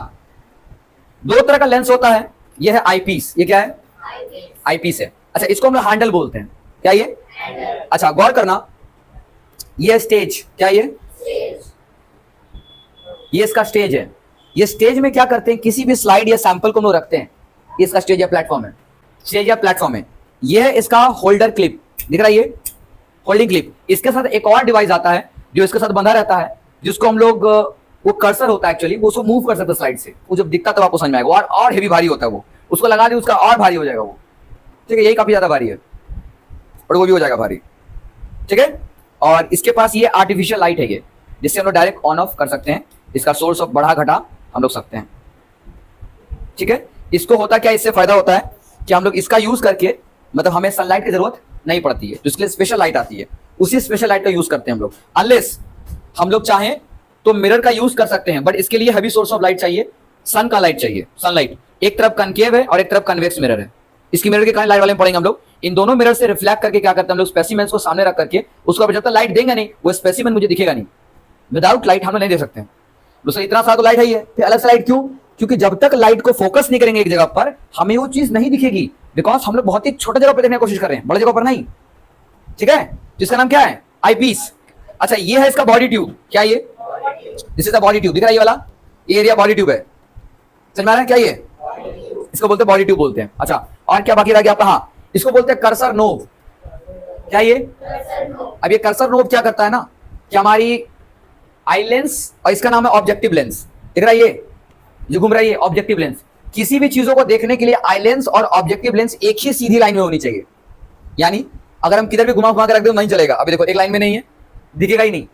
दो तरह का लेंस होता है, ये है आईपीस। ये क्या है? आईपीस है। अच्छा, इसको हम लोग हैंडल बोलते हैं, क्या ये? अच्छा, गौर करना, ये स्टेज, क्या ये इसका स्टेज है। ये स्टेज में क्या करते हैं, किसी भी स्लाइड या सैंपल को हम लोग रखते हैं, ये इसका स्टेज या प्लेटफॉर्म है, स्टेज या प्लेटफॉर्म है। ये है इसका होल्डर क्लिप, दिख रहा है, ये होल्डिंग क्लिप। इसके साथ एक और डिवाइस आता है जो इसके साथ बंधा रहता है, जिसको हम लोग, वो कर्सर होता है एक्चुअली, वो उसको मूव कर सकते हैं स्लाइड से। वो जब दिखता तो आपको समझ में आएगा, और हेवी भारी होता है वो, उसको लगा दे उसका और भारी हो जाएगा वो, ठीक है। यही काफी ज्यादा भारी है और वो भी हो जाएगा भारी, ठीक है। और इसके पास ये आर्टिफिशियल लाइट है, ये जिससे हम लोग डायरेक्ट ऑन ऑफ कर सकते हैं, इसका सोर्स ऑफ बढ़ा घटा हम लोग सकते हैं, ठीक है। इसको होता क्या, इससे फायदा होता है कि हम लोग इसका यूज करके, मतलब हमें सनलाइट की जरूरत नहीं पड़ती है, जिसके लिए स्पेशल लाइट आती है, उसी स्पेशल लाइट का यूज करते हैं हम लोग। अनलेस हम लोग चाहें तो मिरर का यूज कर सकते हैं, बट इसके लिए हैवी सोर्स ऑफ लाइट चाहिए, सन का लाइट चाहिए, सनलाइट। एक तरफ कनकेव है और एक तरफ कन्वेक्स मिरर है। इसकी मिरर के कारण लाइट वाले में पढ़ेंगे हम लोग। इन दोनों मिरर से रिफ्लेक्ट करके क्या करते हैं हम लोग, स्पेसिमेंस को सामने रख करके उसको, अब जब तक लाइट देंगे नहीं वो स्पेसिमेन मुझे दिखेगा नहीं, विदाउट लाइट हम लोग नहीं देख सकते। दूसरा, इतना सारा तो लाइट है ही है, फिर अलग से लाइट क्यों? क्योंकि जब तक लाइट को फोकस नहीं करेंगे एक जगह पर, हमें वो चीज नहीं दिखेगी, बिकॉज हम लोग बहुत ही छोटे जगह पर देखने की कोशिश कर रहे हैं, बड़े जगह पर नहीं, ठीक है। जिसका नाम क्या है, आईपीस। अच्छा, ये है इसका बॉडी ट्यूब, क्या ये? This is the body tube, दिख रहा है ये वाला, ये एरिया बॉडी ट्यूब है, समझ में आ रहा है क्या? ये इसको बोलते हैं बॉडी ट्यूब बोलते हैं। अच्छा, और क्या बाकी रह गया आपका? हाँ, इसको बोलते हैं कर्सर नोब, क्या ये? अब ये कर्सर नोब क्या करता है ना, कि हमारी आई लेंस, और इसका नाम है ऑब्जेक्टिव लेंस, दिख रहा है ये जो घूम रहा है, ये ऑब्जेक्टिव लेंस। किसी भी चीजों को देखने के लिए आई लेंस और ऑब्जेक्टिव लेंस एक ही सीधी लाइन में होनी चाहिए, यानी अगर हम किधर भी घुमा घुमा कर रख दें नहीं चलेगा। अभी देखो एक लाइन में नहीं है, दिखेगा ही नहीं।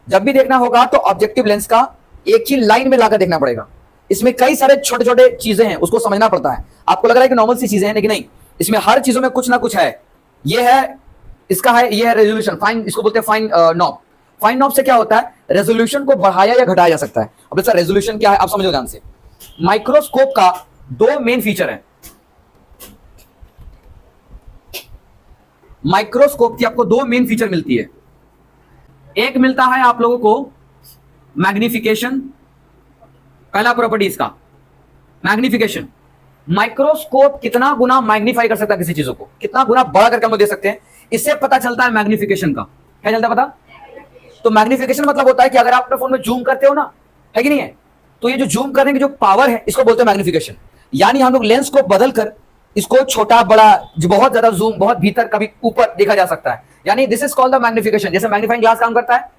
जब भी देखना होगा तो ऑब्जेक्टिव लेंस का एक ही लाइन में लाकर देखना पड़ेगा। इसमें कई सारे छोटे छोटे चीजें हैं, उसको समझना पड़ता है। आपको लग रहा है कि नॉर्मल सी चीजें हैं, लेकिन नहीं, इसमें हर चीजों में कुछ ना कुछ है। ये है इसका है, ये है रेजोल्यूशन, फाइन, इसको बोलते हैं फाइन नॉब। फाइन नॉब से क्या होता है, रेजोल्यूशन को बढ़ाया या घटाया जा सकता है। अब सर रेजोल्यूशन क्या है, आप समझो ध्यान से। माइक्रोस्कोप का दो मेन फीचर है। माइक्रोस्कोप की आपको दो मेन फीचर मिलती है। एक मिलता है आप लोगों को मैग्निफिकेशन, पहला प्रॉपर्टी इसका मैग्निफिकेशन। माइक्रोस्कोप कितना गुना मैग्नीफाई कर सकता है किसी चीजों को, कितना गुना बड़ा करके हम लोग दे सकते हैं, इससे पता चलता है मैग्निफिकेशन का। क्या चलता है पता? तो मैग्निफिकेशन मतलब होता है कि अगर आप अपने फोन में जूम करते हो ना, है कि नहीं है, तो ये जो जूम करने की जो पावर है इसको बोलते हैं मैग्निफिकेशन। यानी हम लोग लेंस को बदल कर इसको छोटा बड़ा, जो बहुत ज्यादा जूम, बहुत भीतर, कभी ऊपर देखा जा सकता है। यानी this is called the magnification. जैसे मैग्नीफाइंग ग्लास काम करता है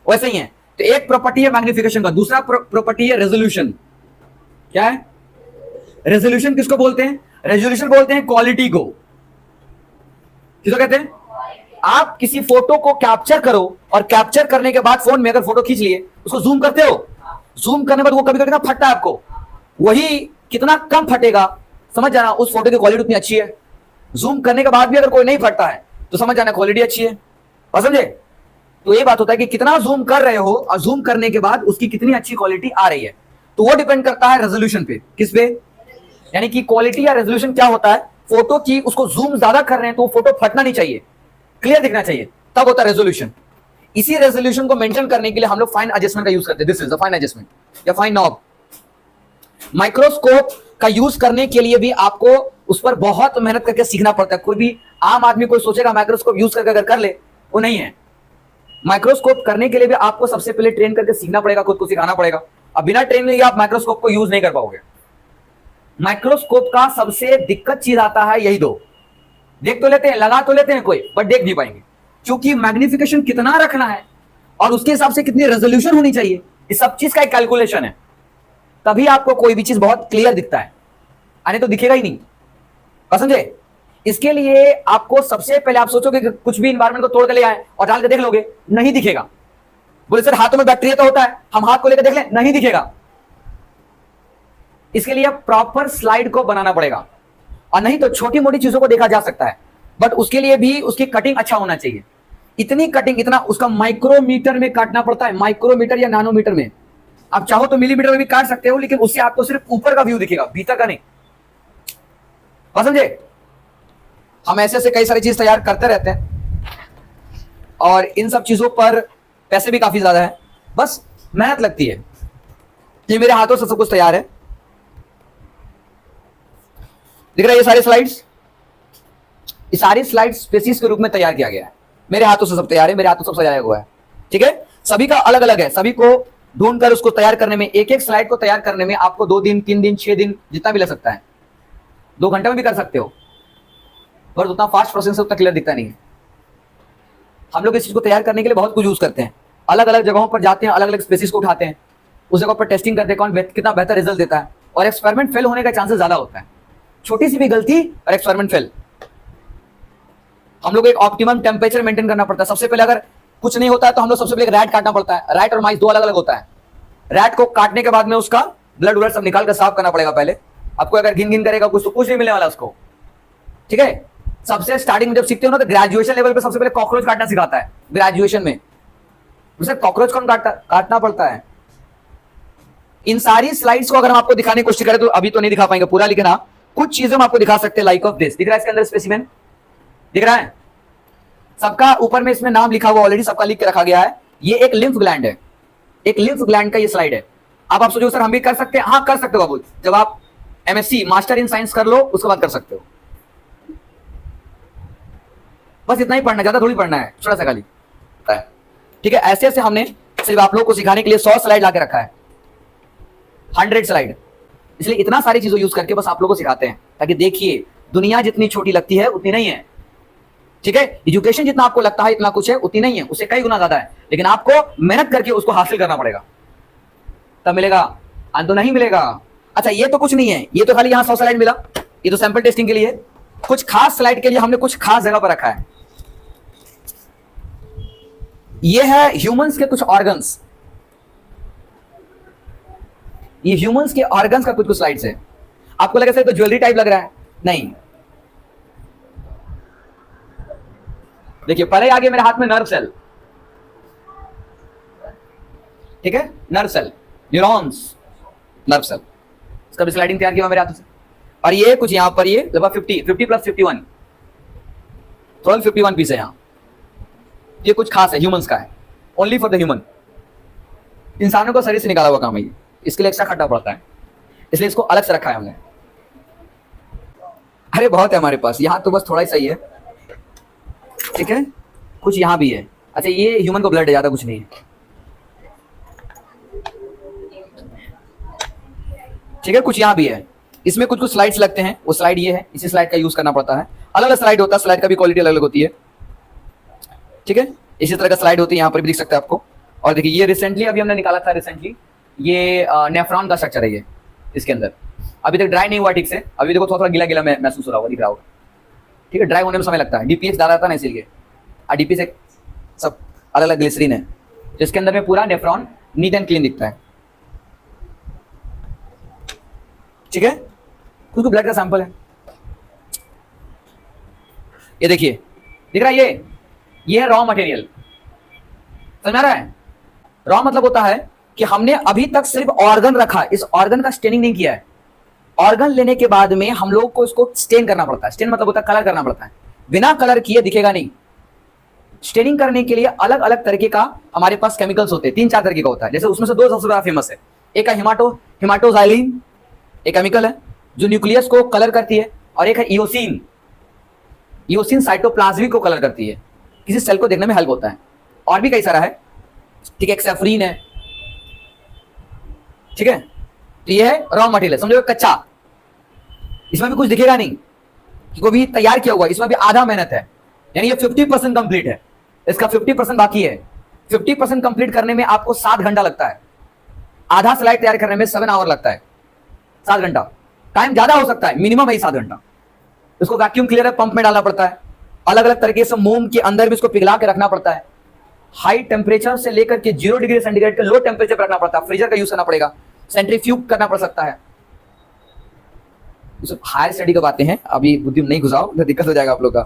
वैसे ही है। तो एक प्रॉपर्टी है मैग्निफिकेशन का। दूसरा प्रॉपर्टी है रेजोल्यूशन। क्या है रेजोल्यूशन? किसको बोलते हैं? रेजोल्यूशन बोलते हैं क्वालिटी को। किसको कहते हैं? आप किसी फोटो को कैप्चर करो और कैप्चर करने के बाद फोन में अगर फोटो खींच लिए, उसको जूम करते हो, जूम करने पर वो कभी कभी फटता है आपको, वही कितना कम फटेगा समझ जाना उस फोटो की क्वालिटी उतनी अच्छी है। जूम करने के बाद भी अगर कोई नहीं फटता है तो समझ जाना क्वालिटी अच्छी है। और समझे? तो ये बात होता है कि कितना जूम कर रहे हो और जूम करने के बाद उसकी कितनी अच्छी क्वालिटी आ रही है। तो वो डिपेंड करता है रेजोल्यूशन पे। किस पे? यानी कि क्वालिटी या रेजोल्यूशन क्या होता है, फोटो की उसको जूम ज्यादा कर रहे हैं तो वो फोटो फटना नहीं चाहिए, क्लियर दिखना चाहिए, तब होता है रेजोल्यूशन। इसी रेजोल्यूशन को मेंटेन करने के लिए हम लोग फाइन एडजस्टमेंट का यूज करते हैं। This is the fine adjustment या फाइन नॉब। माइक्रोस्कोप का यूज करने के लिए भी आपको उस पर बहुत मेहनत करके सीखना पड़ता है। कोई भी आम आदमी कोई सोचेगा माइक्रोस्कोप यूज करके अगर कर ले, वो नहीं है। माइक्रोस्कोप करने के लिए भी आपको सबसे पहले ट्रेन करके सीखना पड़ेगा, खुद को सिखाना पड़ेगा। अब बिना ट्रेनिंग आप माइक्रोस्कोप को यूज नहीं कर पाओगे। माइक्रोस्कोप का सबसे दिक्कत चीज आता है यही दो। देख तो लेते हैं, लगा तो लेते हैं कोई, बट देख नहीं पाएंगे, क्योंकि मैग्निफिकेशन कितना रखना है और उसके हिसाब से कितनी रेजोल्यूशन होनी चाहिए, इस सब चीज का एक कैलकुलेशन है। तभी आपको कोई भी चीज बहुत क्लियर दिखता है, अरे तो दिखेगा ही नहीं। समझे? इसके लिए आपको सबसे पहले आप सोचोगे कि कुछ भी इन्वायरमेंट को तोड़ के ले आए और डाल के देख लोगे, नहीं दिखेगा। बोले सर हाथों में बैक्टीरिया तो होता है, हम हाथ को लेकर देख लें, नहीं दिखेगा। इसके लिए प्रॉपर स्लाइड को बनाना पड़ेगा। और नहीं तो छोटी मोटी चीजों को देखा जा सकता है, बट उसके लिए भी उसकी कटिंग अच्छा होना चाहिए। इतनी कटिंग, इतना उसका माइक्रोमीटर में काटना पड़ता है, माइक्रोमीटर या नैनोमीटर में। आप चाहो तो मिलीमीटर में भी काट सकते हो, लेकिन उससे आपको सिर्फ ऊपर का व्यू दिखेगा, भीतर का नहीं। समझे? हम ऐसे ऐसे कई सारी चीज तैयार करते रहते हैं और इन सब चीजों पर पैसे भी काफी ज्यादा है, बस मेहनत लगती है। ये मेरे हाथों से सब कुछ तैयार है, दिख रहा है ये सारी स्लाइड्स? ये सारी स्लाइड्स स्पेसिस के रूप में तैयार किया गया है, मेरे हाथों से सब तैयार है, मेरे हाथों से सब सजाया हुआ है। ठीक है? सभी का अलग अलग है, सभी को ढूंढकर उसको तैयार करने में, एक एक स्लाइड को तैयार करने में आपको 2 दिन 3 दिन 6 दिन जितना भी लग सकता है। 2 घंटे में भी कर सकते हो, पर उतना फास्ट प्रोसेस से उतना क्लियर दिखता नहीं है। हम लोग इस चीज को तैयार करने के लिए बहुत कुछ यूज करते हैं, अलग अलग जगहों पर जाते हैं, अलग अलग स्पेसिस को उठाते हैं, उस जगह पर टेस्टिंग करते हैं कौन कितना बेहतर रिजल्ट देता है, और एक्सपेरिमेंट फेल होने का चांसेस ज्यादा होता है। छोटी सी भी गलती और एक्सपेरिमेंट फेल। हम लोग एक ऑप्टिमम टेम्परेचर मेंटेन करना पड़ता है। सबसे पहले अगर कुछ नहीं होता है तो हम लोग सबसे पहले रैट काटना पड़ता है। रैट और माइस 2 अलग अलग होता है। रैट को काटने के बाद में उसका ब्लड व्लड सब निकाल कर साफ करना पड़ेगा पहले। आपको अगर घिन घिन करेगा कुछ तो कुछ नहीं मिलने वाला उसको। ठीक है? सबसे स्टार्टिंग में जब सीखते हो ना तो ग्रेजुएशन लेवल पे सबसे पहले कॉकरोच काटना सिखाता है। ग्रेजुएशन में उसे कॉकरोच कौन काटना पड़ता है। इन सारी स्लाइड्स को अगर हम आपको दिखाने की कोशिश करें तो अभी तो नहीं दिखा पाएंगे पूरा, लेकिन हाँ कुछ चीजें हम आपको दिखा सकते हैं। लाइक ऑफ दिस दिख रहा है, इसके अंदर स्पेसिमेन दिख रहा है सबका, ऊपर में इसमें नाम लिखा हुआ ऑलरेडी, सबका लिख के रखा गया है। ये एक लिम्फ ग्लैंड है, एक लिम्फ ग्लैंड का ये स्लाइड है। अब आप सोचो सर हम भी कर सकते हैं, हाँ कर सकते हो बाबू, जब आप एमएससी मास्टर इन साइंस कर लो उसके बाद कर सकते हो। बस इतना ही पढ़ना, ज्यादा थोड़ी पढ़ना है, थोड़ा सा खाली। ठीक है? ऐसे ऐसे हमने सिर्फ आप लोगों को सिखाने के लिए 100 स्लाइड लाके रखा है, 100 स्लाइड। इसलिए इतना सारी चीजों यूज करके बस आप लोगों को सिखाते हैं, ताकि देखिए दुनिया जितनी छोटी लगती है उतनी नहीं है। ठीक है? एजुकेशन जितना आपको लगता है इतना कुछ है, उतनी नहीं है, उससे कई गुना ज्यादा है। लेकिन आपको मेहनत करके उसको हासिल करना पड़ेगा, तब मिलेगा, तो नहीं मिलेगा। अच्छा ये तो कुछ नहीं है, ये तो खाली यहाँ 100 स्लाइड मिला, ये तो सैंपल टेस्टिंग के लिए। कुछ खास स्लाइड के लिए हमने कुछ खास जगह पर रखा है। ये है ह्यूमंस के कुछ ऑर्गन्स, ये ह्यूमंस के ऑर्गन्स का कुछ कुछ स्लाइड्स है। आपको लगे सर तो ज्वेलरी टाइप लग रहा है, नहीं। देखिए पहले आगे मेरे हाथ में नर्व सेल, ठीक है, nerve cell, neurons, nerve cell, इसका भी स्लाइडिंग तैयार किया मेरे हाथों से। और ये कुछ यहां पर ये लगभग 50 प्लस 51 51 पीस है यहां। ये कुछ खास है, ह्यूमंस का है, ओनली फॉर द ह्यूमन। इंसानों को शरीर से निकाला हुआ काम है ये, इसके लिए एक्स्ट्रा खट्टा पड़ता है, इसलिए इसको अलग से रखा है हमने। अरे बहुत है हमारे पास, यहां तो बस थोड़ा ही सही है। ठीक है? कुछ यहां भी है, अच्छा ये ह्यूमन को ब्लड है, ज्यादा कुछ नहीं है। ठीक है, कुछ यहाँ भी है, इसमें कुछ कुछ स्लाइड्स लगते हैं, वो स्लाइड ये है, इसी स्लाइड का यूज करना पड़ता है। अलग अलग स्लाइड होता है, स्लाइड का भी क्वालिटी अलग अलग होती है। ठीक है, इसी तरह का स्लाइड होती है, यहाँ पर भी दिख सकता है आपको। और देखिए ये रिसेंटली अभी हमने निकाला था, रिसेंटली ये नेफ्रॉन का स्ट्रक्चर है ये इसके अंदर। अभी तक ड्राई नहीं हुआ ठीक से, अभी देखो थोड़ा थोड़ा गीला गीला महसूस हो रहा होगा, दिख रहा होगा। ठीक है, ड्राई होने में समय लगता है, डीपीएक्स डाला था ना इसीलिए। डीपीएक्स एक सब अलग अलग ग्लिसरीन है, तो इसके अंदर में पूरा नेफ्रॉन नीट एंड क्लीन दिखता है। ठीक है, कुछ ब्लड का सैंपल है, ये देखिए दिख रहा है, ये है रॉ मटेरियल। समझ आ रहा है? रॉ मतलब होता है कि हमने अभी तक सिर्फ ऑर्गन रखा, इस ऑर्गन का स्टेनिंग नहीं किया है। ऑर्गन लेने के बाद में हम लोग को इसको स्टेन करना पड़ता है। स्टेन मतलब होता है कलर करना पड़ता है, बिना कलर किए दिखेगा नहीं। स्टेनिंग करने के लिए अलग अलग तरीके का हमारे पास केमिकल्स होते हैं, 3-4 तरीके का होता है। जैसे उसमें से 2 सबसे ज्यादा फेमस है, एक है हिमाटोजाइलिन, एक केमिकल है जो न्यूक्लियस को कलर करती है, और एक है इओसिन। इओसिन साइटोप्लाज्मिक को कलर करती है, किसी सेल को देखने में हेल्प होता है। और भी कई सारा है, ठीक है, एक सेफ्रीन है। ठीक है, तो ये है रॉ मटेरियल, समझो कच्चा, इसमें भी कुछ दिखेगा नहीं कि कोई भी तैयार किया हुआ, इसमें भी आधा मेहनत है, यानी ये 50% कंप्लीट है, इसका 50% बाकी है। 50% कंप्लीट करने में आपको 7 घंटा लगता है, आधा स्लाइड तैयार करने में 7 आवर लगता है। 7 घंटा, टाइम ज्यादा हो सकता है, मिनिमम है 7 घंटा। इसको वैक्यूम क्लियर पंप में डालना पड़ता है, अलग अलग तरीके से मोम के अंदर भी इसको पिघला के रखना पड़ता है। हाई टेम्परेचर से लेकर के 0 डिग्री सेंटीग्रेड के लो टेम्परेचर पर रखना पड़ता है, फ्रीजर का यूज करना पड़ेगा, सेंट्रीफ्यूग करना पड़ सकता है। हायर स्टडी की बातें हैं, अभी बुद्धि में नहीं घुसाओ तो दिक्कत हो जाएगा आप लोग का,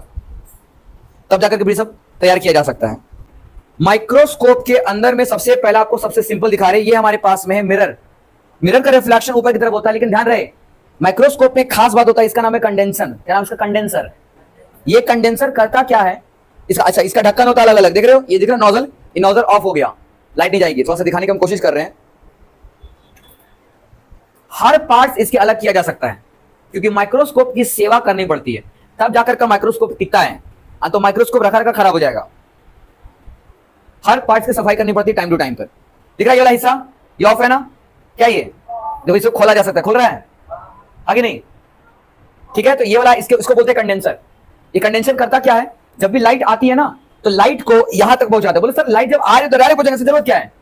तब जाकर के भी सब तैयार किया जा सकता है। माइक्रोस्कोप के अंदर में सबसे पहला आपको सबसे सिंपल दिखा रहे हैं, ये हमारे पास में है मिरर। मिरर का रिफ्लेक्शन ऊपर की तरफ होता है, लेकिन ध्यान रहे माइक्रोस्कोप में खास बात होता है, इसका नाम है कंडेंसर। क्या नाम है इसका? कंडेंसर। ये कंडेंसर करता क्या है इसका? अच्छा, इसका ढक्कन होता है अलग अलग, देख रहे हो, ये दिख रहा है नोजल, ये नोजल ऑफ हो गया, लाइट नहीं जाएगी। थोड़ा सा दिखाने की हम कोशिश कर रहे हैं। हर पार्ट इसके अलग किया जा सकता है, क्योंकि माइक्रोस्कोप की सेवा करनी पड़ती है, तब जाकर का माइक्रोस्कोप टिकता है, तो माइक्रोस्कोप रखा रखा खराब हो जाएगा। हर पार्ट की सफाई करनी पड़ती है टाइम टू टाइम पर। दिख रहा है ये वाला हिस्सा, ये ऑफ है ना, क्या ये देखो, इसको खोला जा सकता है, खोल रहा है आगे नहीं, ठीक है। तो ये वाला इसको बोलते हैं कंडेंसर। ये कंडेंसर करता क्या है, जब भी लाइट आती है ना, तो लाइट को यहां तक पहुंचाता है। बोले सर लाइट जब आ रही है तो डायरेक्ट पहुंचाने की जरूरत क्या है?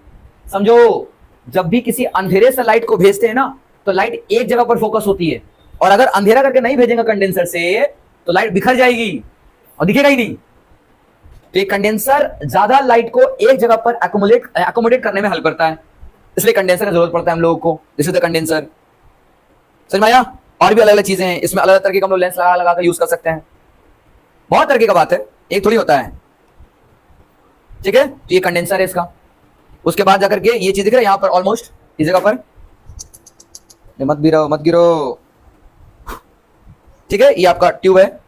समझो, जब भी किसी अंधेरे से लाइट को भेजते हैं ना, तो लाइट एक जगह पर फोकस होती है, और अगर अंधेरा करके नहीं भेजेंगे कंडेंसर से, तो लाइट बिखर जाएगी और दिखेगा ही नहीं। तो ये कंडेंसर ज्यादा लाइट को एक जगह पर अकोमोडेट करने में हेल्प करता है, इसलिए कंडेंसर की जरूरत पड़ता है हम लोगों को। This is the condenser. समझ में आया? और भी अलग अलग चीजें हैं इसमें, अलग अलग तरीके का हम लोग लेंस लगा लगा कर यूज कर सकते हैं, बहुत तरीके का बात है, एक थोड़ी होता है। ठीक है, तो ये कंडेंसर है इसका। उसके बाद जाकर के ये चीज दिख रहा है यहां पर, ऑलमोस्ट इस जगह पर, मत गिरो। ठीक है, ये आपका ट्यूब है,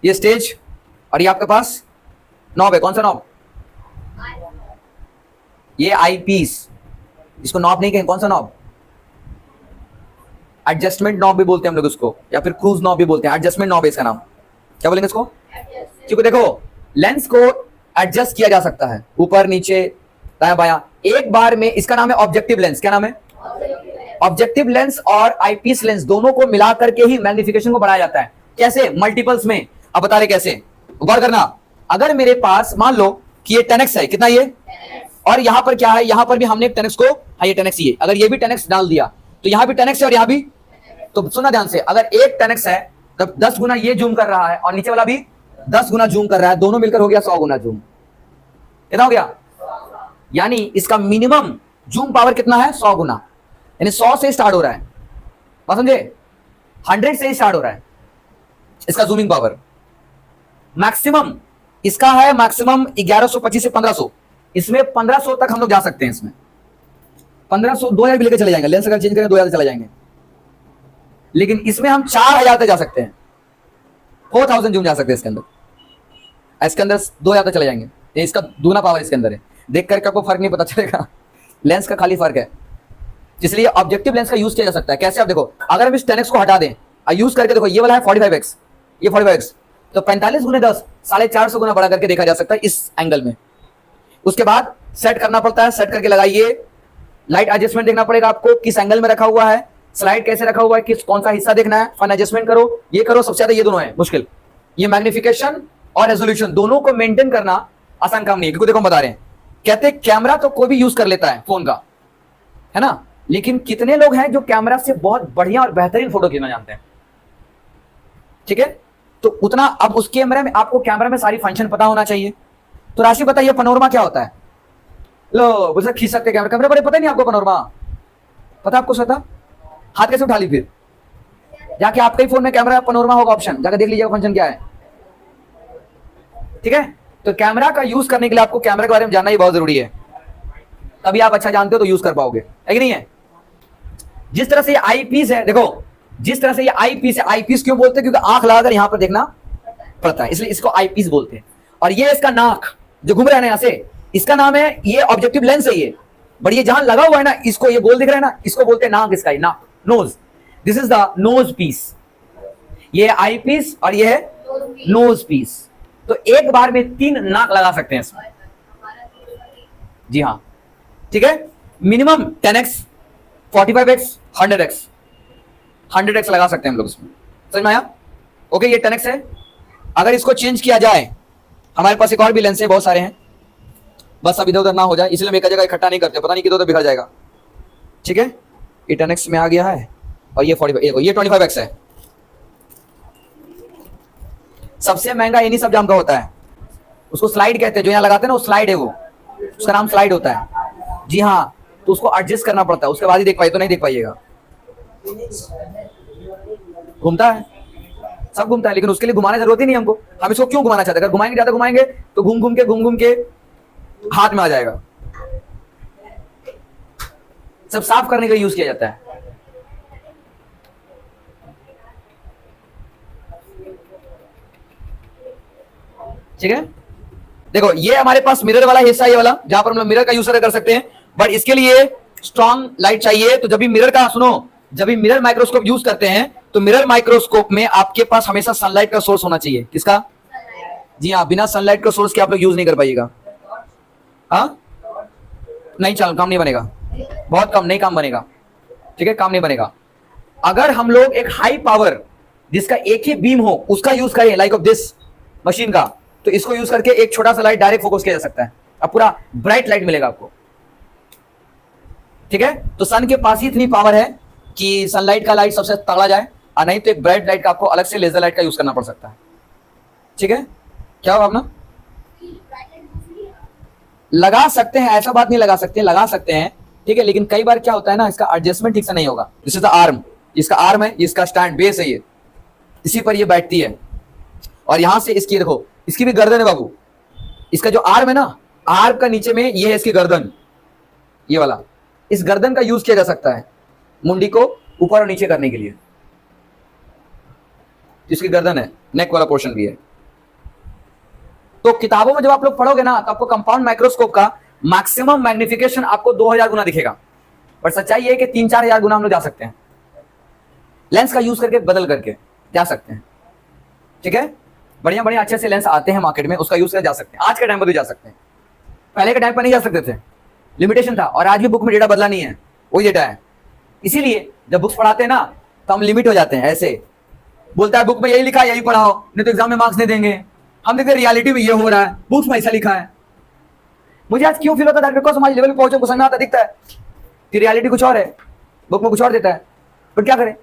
ये स्टेज, और ये आपके पास नॉब है। कौन सा नॉब? ये आई पीस, इसको नॉब नहीं कहें, कौन सा नॉब? एडजस्टमेंट नॉब भी बोलते हैं हम लोग उसको, या फिर क्रूज नॉब भी बोलते हैं। एडजस्टमेंट नॉब है इसका नाम। क्या बोलेंगे इसको? क्योंकि देखो लेंस को एडजस्ट किया जा सकता है, ऊपर नीचे दाया बाया, एक बार में। इसका नाम है ऑब्जेक्टिव लेंस। क्या नाम है? ऑब्जेक्टिव लेंस और आईपीस लेंस दोनों को मिला करके ही मैग्निफिकेशन को बढ़ाया जाता है। कैसे? मल्टीपल्स में। अब बता रहे कैसे, गौर करना। अगर मेरे पास मान लो कि ये 10x है, कितना ये, और यहां पर क्या है, यहां पर भी हमने 10x को, हाँ ये 10x ही है, अगर ये भी 10x डाल दिया तो यहां भी 10x है और यहां भी, तो सुना ध्यान से, अगर एक 10x है तब 10 गुना ये जूम कर रहा है और नीचे वाला भी 10 गुना जूम कर रहा है, दोनों मिलकर हो गया 100 गुना जूम। कितना हो गया? यानी इसका मिनिमम जूम पावर कितना है? 100 गुना, यानी 100 से स्टार्ट हो रहा है, बात समझे? 100 से स्टार्ट हो रहा है इसका जूमिंग पावर। मैक्सिमम इसका है मैक्सिमम 1125 से 1500, इसमें 1500 तक हम लोग जा सकते हैं। इसमें 1500 2000 भी लेकर चले जाएंगे, लेंस अगर चेंज करें 2000 चले जाएंगे, लेकिन इसमें हम 4000 तक जा सकते हैं, 4000 जूम जा सकते हैं इसके अंदर 2000 तक चले जाएंगे। इसका दूना पावर इसके अंदर है, देख करके आपको फर्क नहीं पता चलेगा, लेंस का खाली फर्क है। इसलिए ऑब्जेक्टिव लेंस का यूज किया जा सकता है। कैसे? आप देखो, अगर हम इस 10x को हटा दें और यूज करके देखो, ये वाला है 45x, ये 45x, तो 45 गुने 10 450 गुना बड़ा करके देखा जा सकता है इस एंगल में। उसके बाद सेट करना पड़ता है, सेट करके लगाइए। लाइट एडजस्टमेंट देखना पड़ेगा आपको, किस एंगल में रखा हुआ है, स्लाइड कैसे रखा हुआ है, किस कौन सा हिस्सा देखना है, फाइन एडजस्टमेंट करो, ये करो। सबसे ज्यादा ये दोनों है मुश्किल, ये मैग्निफिकेशन और रेजोल्यूशन दोनों को मेंटेन करना आसान काम नहीं है। क्योंकि देखो बता रहे हैं, कहते हैं कैमरा तो कोई भी यूज कर लेता है फोन का, है ना, लेकिन कितने लोग हैं जो कैमरा से बहुत बढ़िया और बेहतरीन फोटो खींचना जानते हैं। ठीक है, तो उतना अब उस कैमरे में आपको कैमरा में सारी फंक्शन पता होना चाहिए। तो राशि बताइए पनोरमा क्या होता है? लो बुझे खींच सकते कैमरा, कैमरे बड़े पता नहीं आपको पनोरमा पता? आपको पता? हाथ कैसे उठा ली? फिर जाके आपके ही फोन में कैमरा पनोरमा होगा ऑप्शन, जाकर देख लीजिएगा फंक्शन क्या है। ठीक है, तो कैमरा का यूज करने के लिए आपको कैमरे के बारे में जानना ही बहुत जरूरी है, तभी आप अच्छा जानते हो तो यूज कर पाओगे, है कि नहीं है? जिस तरह से ये आई पीस है, देखो जिस तरह से ये आई पीस है, आई पीस क्यों बोलते हैं? क्योंकि आंख लगाकर यहां पर देखना पड़ता है, इसलिए इसको आई पीस बोलते हैं। और ये इसका नाक जो घूम रहा है ना यहां से, इसका नाम है, ये ऑब्जेक्टिव लेंस है ये, बट ये जहां लगा हुआ है ना, इसको ये गोल दिख रहा है ना, इसको बोलते हैं नाक, इसका ही नाक, nose. This is the nose piece, ये आई पीस और ये है नोज पीस। तो एक बार में 3 नाक लगा सकते हैं इसमें, जी हाँ। ठीक है, मिनिमम 10x, 45x, 100x लगा सकते हैं हम लोग इसमें, समझ में आया? ओके, ये 10x है। अगर इसको चेंज किया जाए, हमारे पास एक और भी लेंस है, बहुत सारे हैं, बस अब इधर उधर ना हो जाए इसलिए मैं एक जगह इकट्ठा नहीं करते, पता नहीं किधर उधर बिखर जाएगा। ठीक है, ये 10x में आ गया है और ये 45, ये 25x है। सबसे महंगा इन्हीं सब जाम का होता है, उसको स्लाइड कहते हैं, जो यहाँ लगाते हैं ना वो स्लाइड है, वो उसका नाम स्लाइड होता है, जी हाँ। तो उसको एडजस्ट करना पड़ता है, उसके बाद ही देख पाइए, तो नहीं देख पाइएगा। घूमता है, सब घूमता है, लेकिन उसके लिए घुमाने जरूरत ही नहीं हमको। हम इसको क्यों घुमाना चाहते हैं? अगर घुमाएंगे, ज्यादा घुमाएंगे तो घूम घूम के हाथ में आ जाएगा। सब साफ करने के लिए यूज किया जाता है। ठीक है, देखो ये हमारे पास मिरर वाला हिस्सा, ये वाला जहां पर हम लोग मिरर का यूज कर सकते हैं, बट इसके लिए स्ट्रॉन्ग लाइट चाहिए। तो जब भी मिरर का, सुनो, जब भी मिरर माइक्रोस्कोप यूज करते हैं तो मिरर माइक्रोस्कोप में आपके पास हमेशा सनलाइट का सोर्स होना चाहिए। किसका? जी हाँ, बिना सनलाइट का सोर्स के आप लोग यूज नहीं कर पाइएगा। हाँ, नहीं चल, काम नहीं बनेगा, बहुत कम, नहीं काम बनेगा। ठीक है, काम नहीं बनेगा। अगर हम लोग एक हाई पावर जिसका एक ही बीम हो उसका यूज करें, लाइक ऑफ दिस मशीन का, तो इसको यूज करके एक छोटा सा लाइट डायरेक्ट फोकस किया जा सकता है, अब पूरा ब्राइट लाइट मिलेगा आपको। ठीक है, तो सन के पास ही इतनी पावर है कि सनलाइट का लाइट सबसे तगड़ा जाए, और नहीं तो एक ब्राइट लाइट का आपको अलग से लेजर लाइट का यूज करना पड़ सकता है। ठीक है, क्या होगा अपना? लगा सकते हैं, ऐसा बात नहीं, लगा सकते हैं, लगा सकते हैं। ठीक है, लेकिन कई बार क्या होता है ना, इसका एडजस्टमेंट ठीक से नहीं होगा। दिस इज द आर्म, इसका आर्म है, इसका स्टैंड बेस है, ये इसी पर ये बैठती है, और यहां से इसकी देखो, इसकी भी गर्दन है बाबू, इसका जो आर्म है ना, आर्म का नीचे में ये है इसकी गर्दन, ये वाला, इस गर्दन का यूज किया जा सकता है मुंडी को ऊपर और नीचे करने के लिए। इसकी गर्दन है, नेक वाला पोर्शन भी है। तो किताबों में जब आप लोग पढ़ोगे ना, तो आपको कंपाउंड माइक्रोस्कोप का मैक्सिमम मैग्निफिकेशन आपको 2000 गुना दिखेगा, पर सच्चाई ये है कि 3-4 हजार गुना हम लोग जा सकते हैं, लेंस का यूज करके, बदल करके जा सकते हैं। ठीक है, बढ़िया बढ़िया अच्छे से लेंस आते हैं मार्केट में, उसका यूज कर जा सकते हैं। आज के टाइम पर भी जा सकते हैं, पहले के टाइम पर नहीं जा सकते थे, लिमिटेशन था। और आज भी बुक में डेटा बदला नहीं है, वही डेटा है। इसीलिए जब बुक्स पढ़ाते हैं ना, तो हम लिमिट हो जाते हैं। ऐसे बोलता है बुक में यही लिखा है, यही पढ़ाओ, नहीं तो एग्जाम में मार्क्स नहीं देंगे। हम देखते रियलिटी में ये हो रहा है, बुक्स में ऐसा लिखा है। मुझे आज क्यों फील होता है, बिकॉज हमारे लेवल पे पहुंचे, समझ में आता दिखता है कि रियलिटी कुछ और है, बुक में कुछ और देता है। पर क्या करें,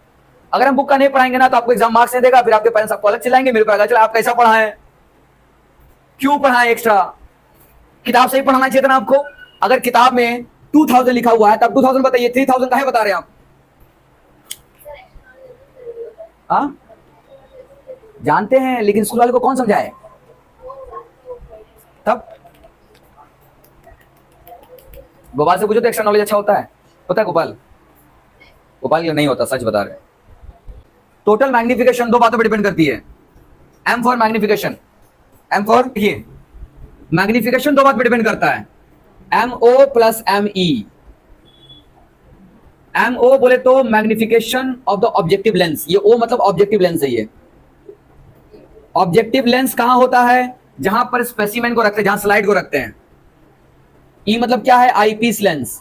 अगर हम बुक का नहीं पढ़ाएंगे ना, तो आपको एग्जाम मार्क्स नहीं देगा, फिर आपके पेरेंट्स आपको अलग चिल्लाएंगे, मेरे को पता चला आप कैसा पढ़ाएं, क्यों पढ़ाएं एक्स्ट्रा। किताब से ही पढ़ाना चाहिए था ना आपको। अगर किताब में 2000 लिखा हुआ है, तब 2000 बताइए, 3000 का है बता रहे हैं आप। हाँ जानते हैं, लेकिन स्कूल वाले को कौन समझाए? तब गोपाल से पूछो तो एक्स्ट्रा नॉलेज अच्छा होता है, पता है गोपाल? गोपाल के लिए नहीं होता, सच बता रहे हैं। टोटल मैग्निफिकेशन 2 बातों पर डिपेंड करती है। M for magnification, M for ये मैग्निफिकेशन 2 बात पर डिपेंड करता है, MO प्लस ME। MO बोले तो magnification of the objective lens, ये O मतलब ऑब्जेक्टिव लेंस है ये। ऑब्जेक्टिव लेंस कहां होता है? जहां पर स्पेसिमेन को रखते हैं, जहां स्लाइड को रखते हैं। ई मतलब क्या है? Eyepiece lens.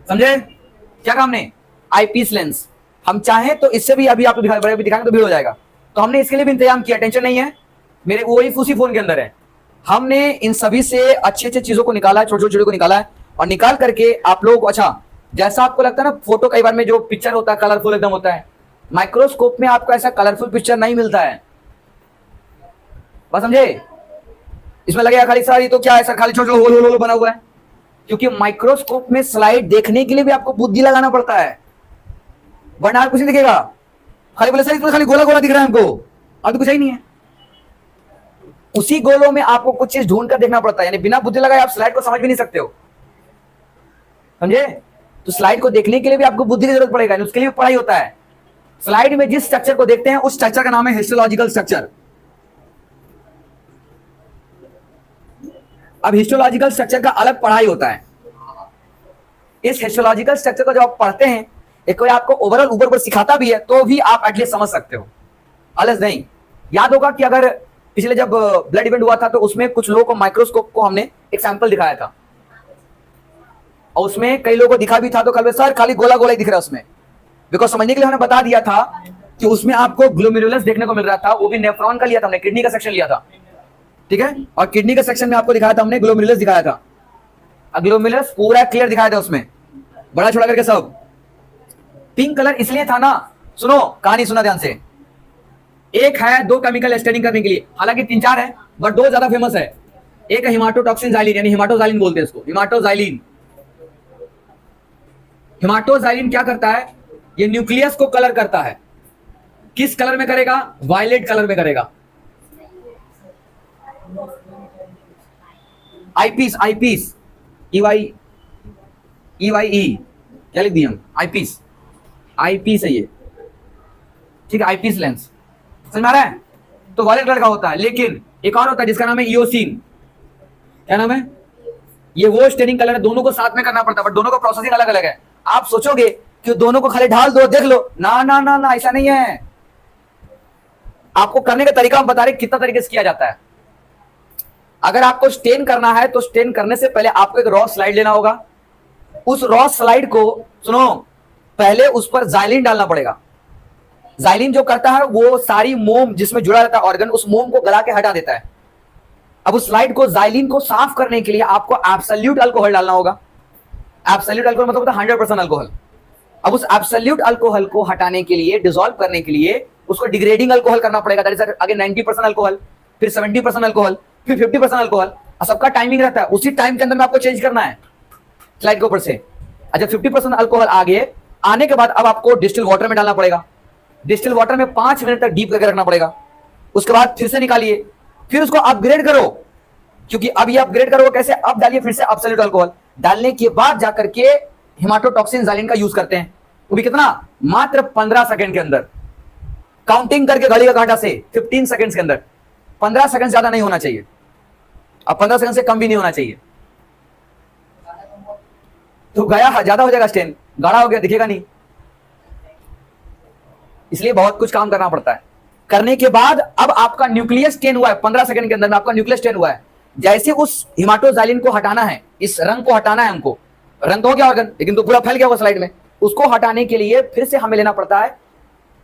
समझे क्या काम ने? Eyepiece lens. हम चाहें तो इससे भी अभी आपको दिखाएंगे तो भीड़ हो जाएगा, तो हमने इसके लिए भी इंतजाम किया, टेंशन नहीं है, मेरे वही उसी फोन के अंदर है। हमने इन सभी से अच्छे अच्छे चीजों को निकाला है, छोटे छोटे चीजों को निकाला है, और निकाल करके आप लोगों को, अच्छा जैसा आपको लगता है ना फोटो कई बार में जो पिक्चर होता है कलरफुल एकदम होता है, माइक्रोस्कोप में आपको ऐसा कलरफुल पिक्चर नहीं मिलता है। बस समझे? इसमें लगेगा खाली सर ये तो क्या है सर, खाली छोटे होल होल बना हुआ है, क्योंकि माइक्रोस्कोप में स्लाइड देखने के लिए भी आपको बुद्धि लगाना पड़ता है, वरना कुछ नहीं दिखेगा। खाली बोले सर इसमें खाली गोला गोला दिख रहा है हमको, अब तो कुछ ही नहीं है। उसी गोलों में आपको कुछ चीज ढूंढ कर देखना पड़ता है, यानी बिना बुद्धि लगाए आप स्लाइड को समझ भी नहीं सकते हो। समझे? तो स्लाइड को देखने के लिए भी आपको बुद्धि की जरूरत पड़ेगा, उसके लिए पढ़ाई होता है। स्लाइड में जिस स्ट्रक्चर को देखते हैं उस स्ट्रक्चर का नाम है हिस्टोलॉजिकल स्ट्रक्चर। अब हिस्टोलॉजिकल स्ट्रक्चर का अलग पढ़ाई होता है। इस हिस्टोलॉजिकल स्ट्रक्चर को जब आप पढ़ते हैं, एक कोई आपको ओवरऑल ऊपर सिखाता भी है तो भी आप एटलीस्ट समझ सकते हो, अलग नहीं। याद होगा कि अगर पिछले जब ब्लड इवेंट हुआ था तो उसमें कुछ लोगों को माइक्रोस्कोप को हमने एक सैंपल दिखाया था, और उसमें कई लोगों को दिखा भी था, तो कल सर खाली गोला गोला ही दिख रहा है उसमें, बिकॉज समझने के लिए हमने बता दिया था कि उसमें आपको ग्लोमेरुलस देखने को मिल रहा था, वो भी नेफ्रॉन का लिया था हमने, किडनी का सेक्शन लिया था, ठीक है, और किडनी के सेक्शन में आपको दिखाया था हमने ग्लोमेरुलस दिखाया था, ग्लोमेरुलस पूरा क्लियर दिखाया था उसमें, बड़ा छोटा करके सब। पिंक कलर इसलिए था ना, सुनो कहानी सुना ध्यान से, एक है दो केमिकल स्टैनिंग करने के लिए, हालांकि तीन चार है बट दो ज्यादा फेमस है। एक है हिमाटोटॉक्सिन जाइलिन, यानी हिमाटोजाइलिन बोलते हैं इसको, हिमाटोजाइलिन। हिमाटोजाइलिन क्या करता है? ये न्यूक्लियस को कलर करता है। किस कलर में करेगा? वायलेट कलर में करेगा। आईपीस, आईपीस, ई क्या लिख दिए हम? आईपीस, आईपीस है ये, ठीक है, आईपीस लेंस। समझ में आ रहा है? तो वायलेट कलर का होता है, लेकिन एक और होता है जिसका नाम है इयोसिन। क्या नाम है? ये वो स्टेनिंग कलर है, दोनों को साथ में करना पड़ता है, बट दोनों का प्रोसेसिंग अलग अलग है। आप सोचोगे कि दोनों को खाली ढाल दो देख लो, ना ना ना ना, ऐसा नहीं है। आपको करने का तरीका हम बता रहे कितना तरीके से किया जाता है। अगर आपको स्टेन करना है तो स्टेन करने से पहले आपको एक रॉ स्लाइड लेना होगा। उस रॉ स्लाइड को, सुनो, पहले उस पर जाइलिन डालना पड़ेगा। जाइलिन जो करता है वो सारी मोम जिसमें जुड़ा रहता है ऑर्गन, उस मोम को गला के हटा देता है। अब उस स्लाइड को, जाइलिन को साफ करने के लिए आपको एब्सोल्यूट अल्कोहल डालना होगा। एब्सोल्यूट अल्कोहल मतलब होता है 100% अल्कोहल। अब उस एब्सोल्यूट अल्कोहल को हटाने के लिए, डिसॉल्व करने के लिए उसको डिग्रेडिंग अल्कोहल करना पड़ेगा, दैट इज अगेन 90% अल्कोहल, फिर 70% अल्कोहल, फिर 50% अल्कोहल। सबका टाइमिंग रहता है, उसी टाइम के अंदर में आपको चेंज करना है स्लाइड के ऊपर से। अच्छा 50% अल्कोहल आने के बाद अब आपको डिस्टिल वाटर में डालना पड़ेगा। डिस्टिल वाटर में 5 मिनट तक डीप करके रखना पड़ेगा। उसके बाद फिर से निकालिए, फिर उसको अपग्रेड करो, क्योंकि अब ये अपग्रेड करो कैसे? अब डालिए फिर से एब्सोल्यूट अल्कोहल। डालने के बाद जाकर के हिमाटोटॉक्सिन जाइलिन का यूज करते हैं, वो भी कितना? मात्र 15 सेकंड के अंदर, काउंटिंग करके घड़ी का कांटा से 15 सेकंड के अंदर। 15 सेकंड ज्यादा नहीं होना चाहिए, अब 15 सेकंड से कम भी नहीं होना चाहिए। तो गया ज्यादा हो जाएगा, स्टेन गाढ़ा हो गया, दिखेगा नहीं, इसलिए बहुत कुछ काम करना पड़ता है। करने के बाद अब आपका न्यूक्लियस स्टेन हुआ है, 15 सेकंड के अंदर में आपका न्यूक्लियस स्टेन हुआ है। जैसे उस हिमाटोजाइलिन को हटाना है, इस रंग को हटाना है हमको, रंग तो हो गया ऑर्गन लेकिन तो पूरा फैल गया हुआ स्लाइड में, उसको हटाने के लिए फिर से हमें लेना पड़ता है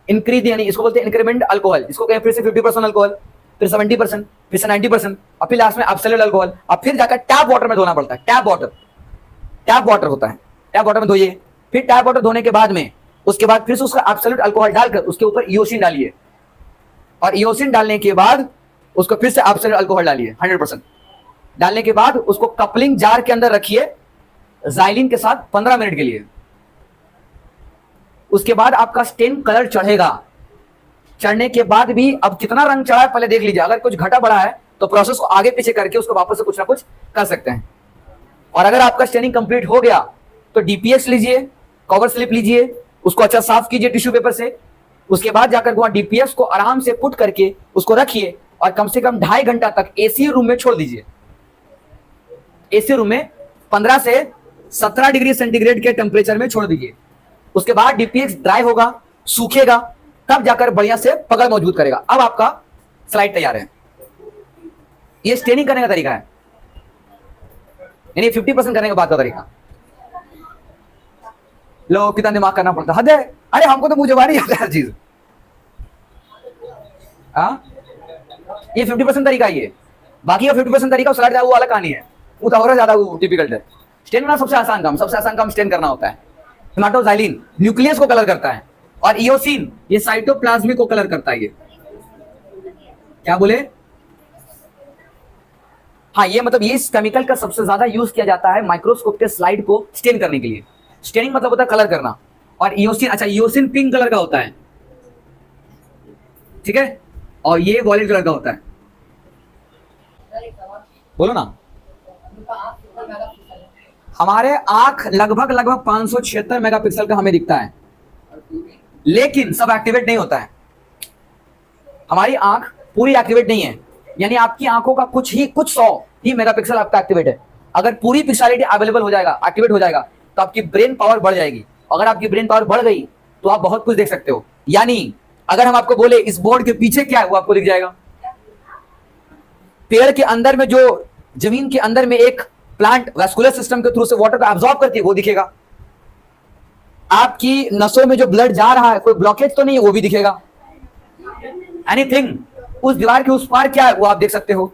इंक्रीज, यानी इसको बोलते हैं इंक्रीमेंट अल्कोहल। इसको कहें फिर से 50% अल्कोहल, फिर 70%, फिर से 90%, और फिर लास्ट में एब्सोल्यूट अल्कोहल। अब फिर जाकर टैप वाटर में धोना पड़ता है। टैप वाटर होता है, टैप वाटर में धोइए। फिर टैप वाटर धोने के बाद में उसके बाद फिर से उसका एब्सोल्यूट अल्कोहल डालकर उसके ऊपर इयोसिन डालिए, और इयोसिन डालने के बाद उसको फिर से एब्सोल्यूट अल्कोहल डालिए 100%। डालने के बाद उसको कपलिंग जार के अंदर रखिए जाइलिन के साथ 15 मिनट के लिए। उसके बाद आपका स्टेन कलर चढ़ेगा। चढ़ने के बाद भी अब कितना रंग चढ़ा है पहले देख लीजिए, अगर कुछ घटा बढ़ा है तो प्रोसेस को आगे पीछे करके उसको वापस से कुछ ना कुछ कर सकते हैं। और अगर आपका स्टेनिंग कंप्लीट हो गया तो डीपीएस लीजिए, कवर स्लिप लीजिए, उसको अच्छा साफ कीजिए टिश्यू पेपर से। उसके बाद जाकर वहां डीपीएस को आराम से पुट करके उसको रखिए और कम से कम 2.5 घंटा तक एसी रूम में छोड़ दीजिए। एसी रूम में 15 से 17 डिग्री सेंटीग्रेड के टेम्परेचर में छोड़ दीजिए। उसके बाद डीपीएस ड्राई होगा, सूखेगा, तब जाकर बढ़िया से पकड़ मजबूत करेगा। अब आपका स्लाइड तैयार है। ये स्टेनिंग करने का तरीका है, यानी 50% करने के बाद का तरीका। लो कितना दिमाग करना पड़ता, हद है। अरे हमको तो मुझे बारी आता है हर चीज। ये 50% तरीका ही है, बाकी का 50% तरीका स्लाइड वो अलग कहानी है, वो तो और ज्यादा डिफिकल्ट है। स्टेन करना सबसे आसान काम, सबसे आसान काम स्टेन करना होता है। हेमाटोजाइलिन न्यूक्लियस को कलर करता है और इयोसिन ये साइटोप्लाज्मिक को कलर करता है। ये क्या बोले? हाँ, ये मतलब ये इस केमिकल का सबसे ज्यादा यूज किया जाता है माइक्रोस्कोप के स्लाइड को स्टेन करने के लिए। स्टेनिंग मतलब होता है कलर करना। और इयोसिन, अच्छा इयोसिन पिंक कलर का होता है, ठीक है, और ये वॉयलेट कलर का होता है। बोलो ना। हमारे आंख लगभग 576 मेगापिक्सल का हमें दिखता है, लेकिन सब एक्टिवेट नहीं होता है। हमारी आंख पूरी एक्टिवेट नहीं है, यानी आपकी आंखों का कुछ 100 ही मेगापिक्सल आपका एक्टिवेट है। अगर पूरी पिक्सेलिटी अवेलेबल हो जाएगा, एक्टिवेट हो जाएगा, तो आपकी ब्रेन पावर बढ़ जाएगी। अगर आपकी ब्रेन पावर बढ़ गई तो आप बहुत कुछ देख सकते हो। यानी अगर हम आपको बोले इस बोर्ड के पीछे क्या है, वो आपको दिख जाएगा। पेड़ के अंदर में जो जमीन के अंदर में एक प्लांट वैस्कुलर सिस्टम के थ्रू से वाटर को एब्जॉर्ब करती है, वो दिखेगा। आपकी नसों में जो ब्लड जा रहा है, कोई ब्लॉकेज तो नहीं है, वो भी दिखेगा। एनीथिंग, उस दीवार के उस पार क्या है वो आप देख सकते हो।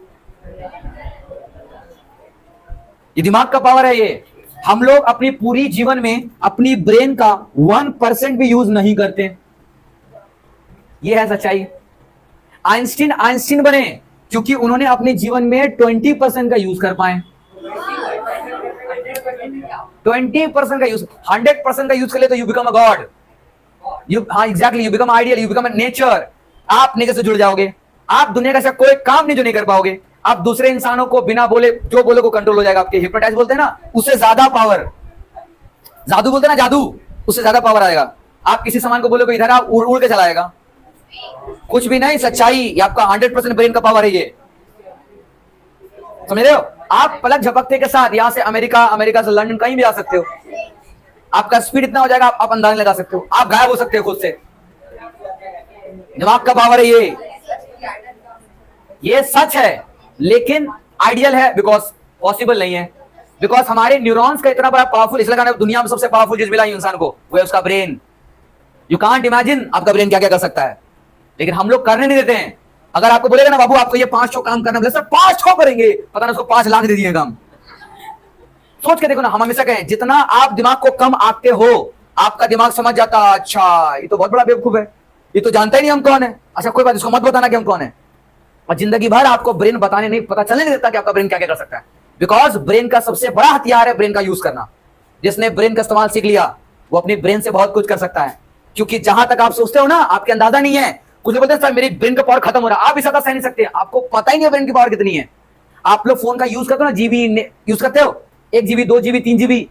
ये दिमाग का पावर है। ये हम लोग अपनी पूरी जीवन में अपनी ब्रेन का 1% भी यूज नहीं करते। ये है सच्चाई। आइंस्टीन बने क्योंकि उन्होंने अपने जीवन में 20% का यूज कर पाए। 20% का यूज, 100% का यूज कर ले तो यू बिकम अ गॉड। हाँ exactly, you become ideal, you become a nature. आप नेचर से जुड़ जाओगे। आप दुनिया का ऐसा कोई काम नहीं जो नहीं कर पाओगे। आप दूसरे इंसानों को बिना बोले जो बोले को कंट्रोल हो जाएगा। आपके हिप्नोटाइज बोलते हैं ना, उससे ज्यादा पावर, जादू बोलते हैं ना, जादू, उससे ज्यादा पावर आएगा। आप किसी सामान को बोले को इधर आप उड़ के चलाएगा, कुछ भी नहीं। सच्चाई, ये आपका 100% ब्रेन का पावर है। ये समझ रहे हो? आप पलक झपकते के साथ यहां से अमेरिका से लंदन कहीं भी आ सकते हो। आपका स्पीड इतना हो जाएगा, आप अंदाजा लगा सकते हो, आप गायब हो सकते हो खुद से। दिमाग का पावर है ये सच है, लेकिन आइडियल है बिकॉज पॉसिबल नहीं है। बिकॉज हमारे न्यूरॉन्स का इतना बड़ा पावरफुल, इसलिए दुनिया में सबसे पावरफुल चीज मिला इंसान को, वो है उसका ब्रेन। यू कांट इमेजिन आपका ब्रेन क्या क्या कर सकता है, लेकिन हम लोग करने नहीं देते हैं। अगर आपको बोलेगा ना बाबू आपको ये 5 काम करना, बोले सर 5 करेंगे, पता ना उसको 5 लाख दे दिए काम। सोच के देखो ना, हम हमेशा कहें जितना आप दिमाग को कम आंकते हो, आपका दिमाग समझ जाता अच्छा ये तो बहुत बड़ा बेवकूफ है, ये तो जानता ही नहीं हम कौन है। अच्छा कोई बात, इसको मत बताना कि हम कौन है। और जिंदगी भर आपको ब्रेन बताने नहीं, पता चलने नहीं देता कि आपका ब्रेन क्या क्या कर सकता है। बिकॉज ब्रेन का सबसे बड़ा हथियार है ब्रेन का यूज करना। जिसने ब्रेन का इस्तेमाल सीख लिया वो अपनी ब्रेन से बहुत कुछ कर सकता है। क्योंकि जहां तक आप सोचते हो ना, आपके अंदाजा नहीं है। कुछ लोग बोलते हैं सर मेरी ब्रेन का पावर खत्म हो रहा है, आप इस सह नहीं सकते, आपको पता ही नहीं है ब्रेन की पावर कितनी है। आप लोग फोन का यूज करते हो ना, जीबी यूज करते हो, 1 GB 2 GB 3 GB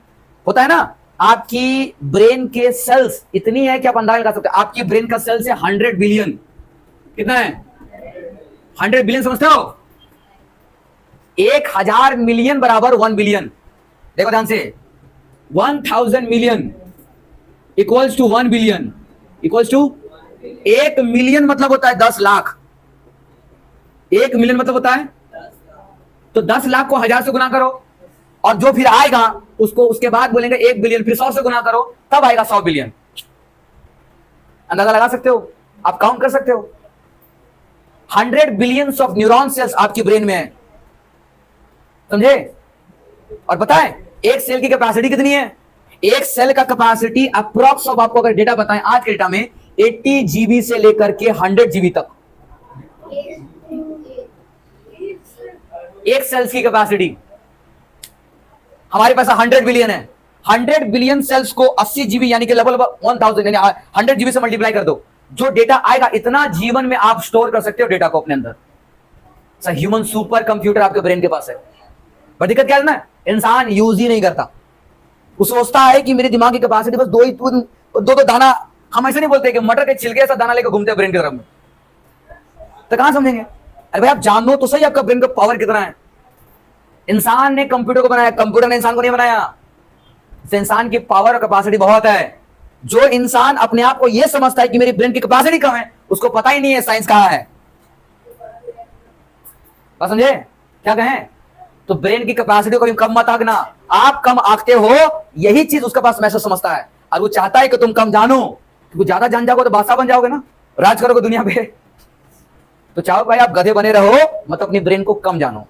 होता है ना। आपकी ब्रेन के सेल्स इतनी है कि आप अंदाजा लगा सकते हो। आपकी ब्रेन का सेल्स है 100 बिलियन। कितना है? 100 बिलियन, समझते हो? 1000 मिलियन बराबर 1 बिलियन। देखो ध्यान से, 1000 million equals to 1 billion equals to 1 million मतलब होता है 10 लाख। 1 मिलियन मतलब होता है, तो 10 लाख को 1000 से गुना करो, और जो फिर आएगा उसको उसके बाद बोलेंगे 1 बिलियन, फिर 100 से गुना करो, तब आएगा 100 बिलियन। अंदाजा लगा सकते हो, आप काउंट कर सकते हो। 100 बिलियंस ऑफ न्यूरॉन सेल्स आपकी ब्रेन में है, समझे? और पता है एक सेल की कैपेसिटी कितनी है? एक सेल का कैपेसिटी अप्रोक्स ऑफ, आपको अगर डेटा बताएं आज के डेटा में, 80 GB से लेकर के 100 GB तक एक सेल्स की कैपेसिटी। हमारे पास 100 बिलियन है। 100 बिलियन सेल्स को 80 GB यानी कि लेवल 1000 यानी 100 GB से मल्टीप्लाई कर दो, जो डेटा आएगा इतना जीवन में आप स्टोर कर सकते हो डेटा को अपने अंदर। ह्यूमन सुपर कंप्यूटर आपके ब्रेन के पास है। पर दिक्कत क्या है ना, इंसान यूज ही नहीं करता। वो सोचता है कि मेरे दिमाग की कैपेसिटी बस दो दाना। हम ऐसे नहीं बोलते कि मटर के छिलके ऐसा दाना लेकर घूमते हैं ब्रेन की तरफ में, तो कहां समझेंगे? अरे भाई आप जानो तो सही आपका ब्रेन का पावर कितना है। इंसान ने कंप्यूटर को बनाया, कंप्यूटर ने इंसान को नहीं बनाया। इंसान की पावर और कैपेसिटी बहुत है। जो इंसान अपने आप को यह समझता है कि मेरी ब्रेन की कैपेसिटी कम है, उसको पता ही नहीं है साइंस कहां है। बात समझे क्या कहें? तो ब्रेन की कैपेसिटी को भी कम मत आंकना। आप कम आंकते हो, यही चीज उसके पास मैसेज समझता है, और वो चाहता है कि तुम कम जानो, क्योंकि ज्यादा जान जाओगे तो बादशाह बन जाओगे ना, राज करोगे दुनिया पे। तो चाहो भाई आप गधे बने रहो, मतलब अपनी ब्रेन को कम जानो,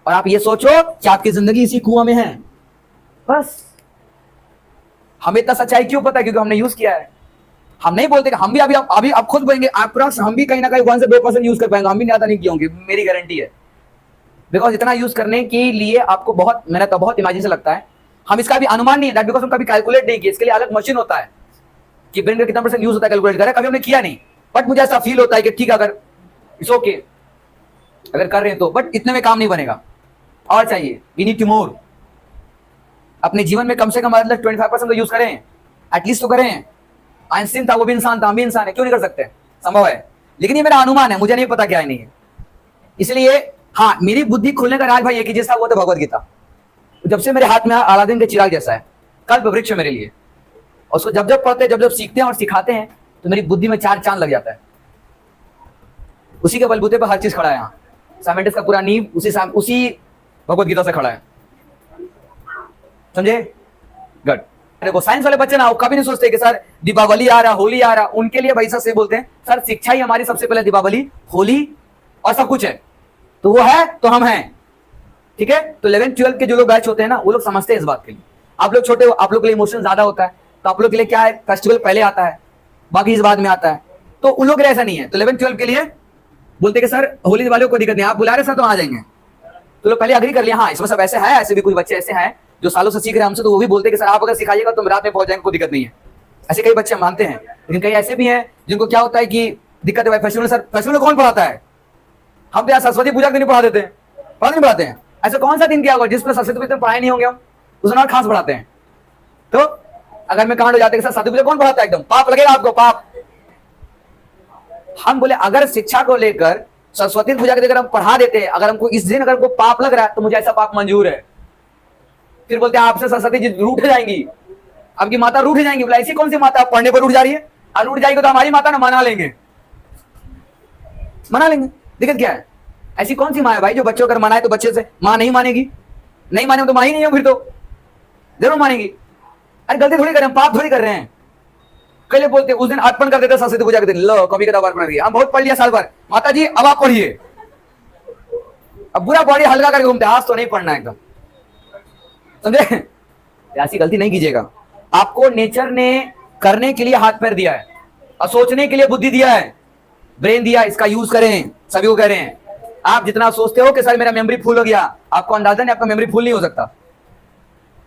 और आप ये सोचो कि आपकी जिंदगी इसी कुआं में है। बस हमें इतना सच्चाई क्यों पता है? क्योंकि हमने यूज किया है। हम नहीं बोलते कि हम भी अभी आप खुद बोलेंगे अप्रॉक्स हम भी कहीं ना कहीं 1 से 2% यूज कर पाएंगे, हम भी ज्यादा नहीं किए होंगे, मेरी गारंटी है। बिकॉज इतना यूज करने के लिए आपको बहुत मेहनत, बहुत इमेजिनेशन लगता है। हम इसका भी अनुमान नहीं है, दैट बिकॉज हम कभी कैलकुलेट नहीं किया। इसके लिए अलग मशीन होता है कि ब्रेन का कितना % यूज होता है, कैलकुलेट करें, कभी हमने किया नहीं। बट मुझे ऐसा फील होता है कि ठीक है, अगर इट्स ओके अगर कर रहे हैं तो, बट इतने में काम नहीं बनेगा, और चाहिए, वी नीड टू मोर। अपने जीवन में कम से कम मतलब 25% का यूज करें, एटलीस्ट तो करें। आइंस्टीन था, वो भी इंसान था, हम भी इंसान है, क्यों नहीं कर सकते? संभव है। लेकिन ये मेरा अनुमान है, मुझे नहीं पता क्या है नहीं है। इसलिए हाँ, मेरी बुद्धि खुलने का राज भाई एक ही जैसा हुआ, तो भगवत गीता जब से मेरे हाथ में अलादीन के चिराग जैसा है, कल्प वृक्ष मेरे लिए। और उसको जब जब पढ़ते, जब जब सीखते हैं और सिखाते हैं, तो मेरी बुद्धि में 4 चांद लग जाता है। उसी के बलबूते पर हर चीज खड़ा है। यहाँ साइमेंटिस का पूरा नींव उसी भगवत गीता से खड़ा है, समझे? गड। देखो साइंस वाले बच्चे ना, वो कभी नहीं सोचते कि सर दीपावली आ रहा, होली आ रहा, उनके लिए भाई से बोलते हैं सर शिक्षा ही हमारी सबसे पहले दीपावली, होली और सब कुछ है, तो वो है तो हम हैं, ठीक है? तो 11th 12th के जो लोग बैच होते हैं ना, वो लोग समझते हैं इस बात के लिए। आप लोग छोटे हो, आप लोग के लिए इमोशन ज्यादा होता है, तो आप लोग के लिए क्या है, फेस्टिवल पहले आता है, बाकी इस बाद में आता है। तो उन लोग के लिए ऐसा नहीं है। तो 11th 12th के लिए बोलते कि सर होली वालों को दिक्कत नहीं, आप बुला रहे सर तो आ जाएंगे। तो लोग पहले अग्री कर लिया, हाँ इसमें सब ऐसे है, ऐसे भी कुछ बच्चे ऐसे हैं जो सालों से सीख रहे हैं हमसे, तो वो भी बोलते कि सर आप अगर सिखाइएगा तो रात में पहुंच जाएंगे, कोई दिक्कत नहीं है। ऐसे कई बच्चे मानते हैं। लेकिन कई ऐसे भी हैं जिनको क्या होता है कि दिक्कत है भाई, फेस्टिवल सर फेस्टिवल कौन पढ़ाता है? हम तो यार सरस्वती पूजा के दिन पढ़ा देते हैं, पढ़ा नहीं पढ़ाते हैं। ऐसा कौन सा दिन क्या होगा जिसमें सरस्वती पूजा पढ़ाए नहीं होंगे? हम उस दिन और खास पढ़ाते हैं। तो अगर मैं कांड हो जाते हैं सर सरस्वती पूजा कौन पढ़ाता है, एकदम पाप लगेगा आपको, पाप। हम बोले अगर शिक्षा को लेकर सरस्वती पूजा के लेकर हम पढ़ा देते हैं, अगर हमको इस दिन अगर हमको पाप लग रहा है तो मुझे ऐसा पाप मंजूर है। फिर बोलते हैं आपसे सरस्वती जी रूठ जाएंगी, आपकी माता रूठ जाएंगी। बोला ऐसी कौन सी माता पढ़ने पर रूठ जा रही है? और रूठ जाएगी तो हमारी माता ना मना लेंगे, मना लेंगे, दिक्कत क्या है? ऐसी कौन सी माँ है भाई जो बच्चों अगर मनाए तो बच्चे से माँ नहीं मानेगी? नहीं माने तो माँ ही नहीं हो, फिर तो जरूर मानेगी। अरे गलती थोड़ी कर रहे हैं, पाप थोड़ी कर रहे हैं। कई लोग बोलते उस दिन अर्पण कर देते सरस्वती पूजा के दिन, लो कभी कदा अर्पण किया, हम बहुत पढ़ लिया साल भर, माता जी अब आप पढ़िए। अब पूरा बॉडी हल्का करके घूमते, आज तो नहीं पढ़ना एकदम, समझे? ऐसी गलती नहीं कीजिएगा। आपको नेचर ने करने के लिए हाथ पैर दिया है और सोचने के लिए बुद्धि दिया है, ब्रेन दिया, इसका यूज करें। सभी को कह रहे हैं, आप जितना सोचते हो कि सर मेरा मेमोरी फुल हो गया, आपको अंदाजा नहीं, आपका मेमोरी फुल नहीं हो सकता।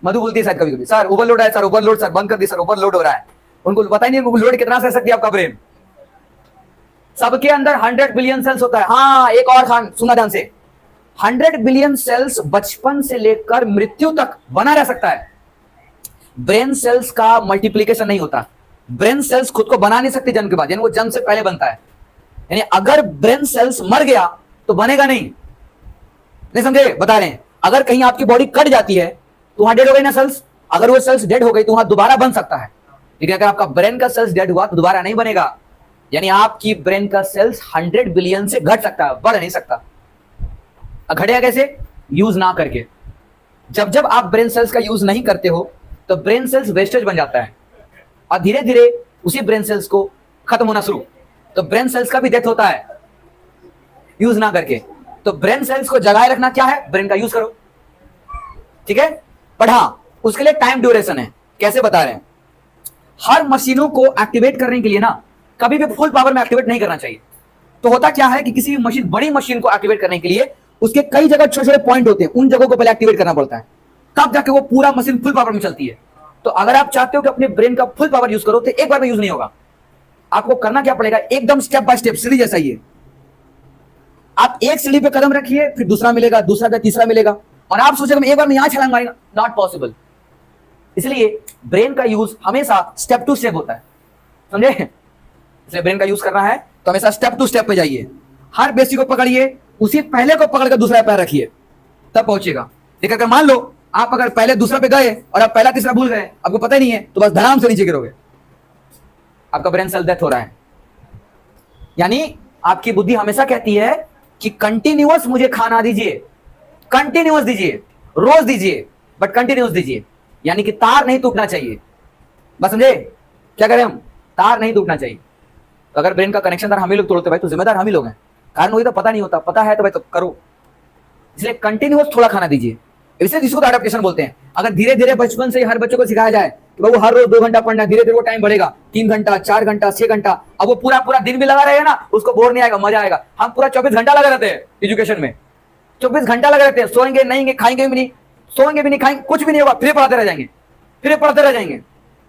मधु बोलती है शायद कभी कभी, सर ओवरलोड है, सर ओवरलोड, सर बंद कर दी, सर ओवरलोड हो रहा है। उनको पता ही नहीं लोड कितना सह सकती है आपका ब्रेन। सबके अंदर 100 बिलियन सेल्स होता है। हाँ एक और खान सुना ध्यान से, 100 बिलियन सेल्स बचपन से लेकर मृत्यु तक बना रह सकता है। ब्रेन सेल्स का मल्टीप्लीकेशन नहीं होता, ब्रेन सेल्स खुद को बना नहीं सकती जन्म के बाद, यानी वो जन्म से पहले बनता है। यानी अगर ब्रेन सेल्स मर गया तो बनेगा नहीं समझे? बता रहे हैं, अगर कहीं आपकी बॉडी कट जाती है तो वहां डेड हो गई ना सेल्स, अगर वो सेल्स डेड हो गई तो वहां दोबारा बन सकता है। लेकिन अगर आपका ब्रेन का सेल्स डेड हुआ तो दोबारा नहीं बनेगा। यानी आपकी ब्रेन का सेल्स 100 बिलियन से घट सकता है, बढ़ नहीं सकता। घटेगा कैसे? यूज ना करके। जब जब आप ब्रेन सेल्स का यूज नहीं करते हो तो ब्रेन सेल्स वेस्टेज बन जाता है और धीरे धीरे उसी ब्रेन सेल्स को खत्म होना शुरू। तो ब्रेन सेल्स का भी डेथ होता है यूज ना करके। तो ब्रेन सेल्स को जगाए रखना क्या है? ब्रेन का यूज करो, ठीक है? बट हाँ उसके लिए टाइम ड्यूरेशन है। कैसे बता रहे हैं? हर मशीनों को एक्टिवेट करने के लिए ना कभी भी फुल पावर में एक्टिवेट नहीं करना चाहिए। तो होता क्या है कि किसी भी मशीन, बड़ी मशीन को एक्टिवेट करने के लिए उसके कई जगह छोटे छोटे पॉइंट होते हैं, उन जगहों को पहले एक्टिवेट करना पड़ता है, तब जाके वो पूरा मशीन फुल पावर में चलती है। तो अगर आप चाहते हो कि अपने ब्रेन का फुल पावर यूज करो तो एक बार में यूज नहीं होगा। आपको करना क्या पड़ेगा? एकदम स्टेप बाय स्टेप, सीढ़ी जैसा ही है। आप एक सीढ़ी पे कदम रखिए, फिर दूसरा मिलेगा, दूसरा का तीसरा मिलेगा, और आप सोचेगा मैं एक बार में यहां छलांग मारेगा, नॉट पॉसिबल। इसलिए ब्रेन का यूज हमेशा स्टेप टू स्टेप होता है, समझे? इसलिए ब्रेन का यूज करना है तो हमेशा स्टेप टू स्टेप पे जाइए। हर बेसिक को पकड़िए, उसी पहले को पकड़ कर दूसरा पैर रखिए, तब पहुंचेगा। लेकिन अगर मान लो आप अगर पहले दूसरा पे गए और आप पहला तीसरा भूल गए, आपको पता ही नहीं है, तो बस धड़ाम से नीचे गिरोगे। आपका ब्रेन सेल डेथ हो रहा है। यानी आपकी बुद्धि हमेशा कहती है कि कंटिन्यूअस मुझे खाना दीजिए, कंटिन्यूअस दीजिए, रोज दीजिए, बट कंटिन्यूअस दीजिए। यानी कि तार नहीं टूटना चाहिए। बस समझे क्या करें हम? तार नहीं टूटना चाहिए। तो अगर ब्रेन का कनेक्शन तार हम ही लोग तोड़ते भाई, तो जिम्मेदार हम ही लोग हैं। कारण वही तो पता नहीं होता, पता है तो भाई तो करो। इसलिए कंटिन्यूअस थोड़ा खाना दीजिए। इसे जिसको एडेप्टेशन बोलते हैं। अगर धीरे धीरे बचपन से ही हर बच्चों को सिखाया जाए कि वो हर रोज 2 घंटा पढ़ना, धीरे धीरे वो टाइम बढ़ेगा, 3 घंटा, 4 घंटा, 6 घंटा। अब वो पूरा पूरा दिन भी लगा रहेगा ना, उसको बोर नहीं आएगा, मजा आएगा। हम पूरा 24 घंटा लगा रहते हैं एजुकेशन में, 24 घंटा लगा रहते हैं। सोएंगे नहीं, खाएंगे भी नहीं, सोएंगे भी नहीं, खाएंगे कुछ भी नहीं होगा, फिर पढ़ाते रह जाएंगे, फिर पढ़ते रह जाएंगे।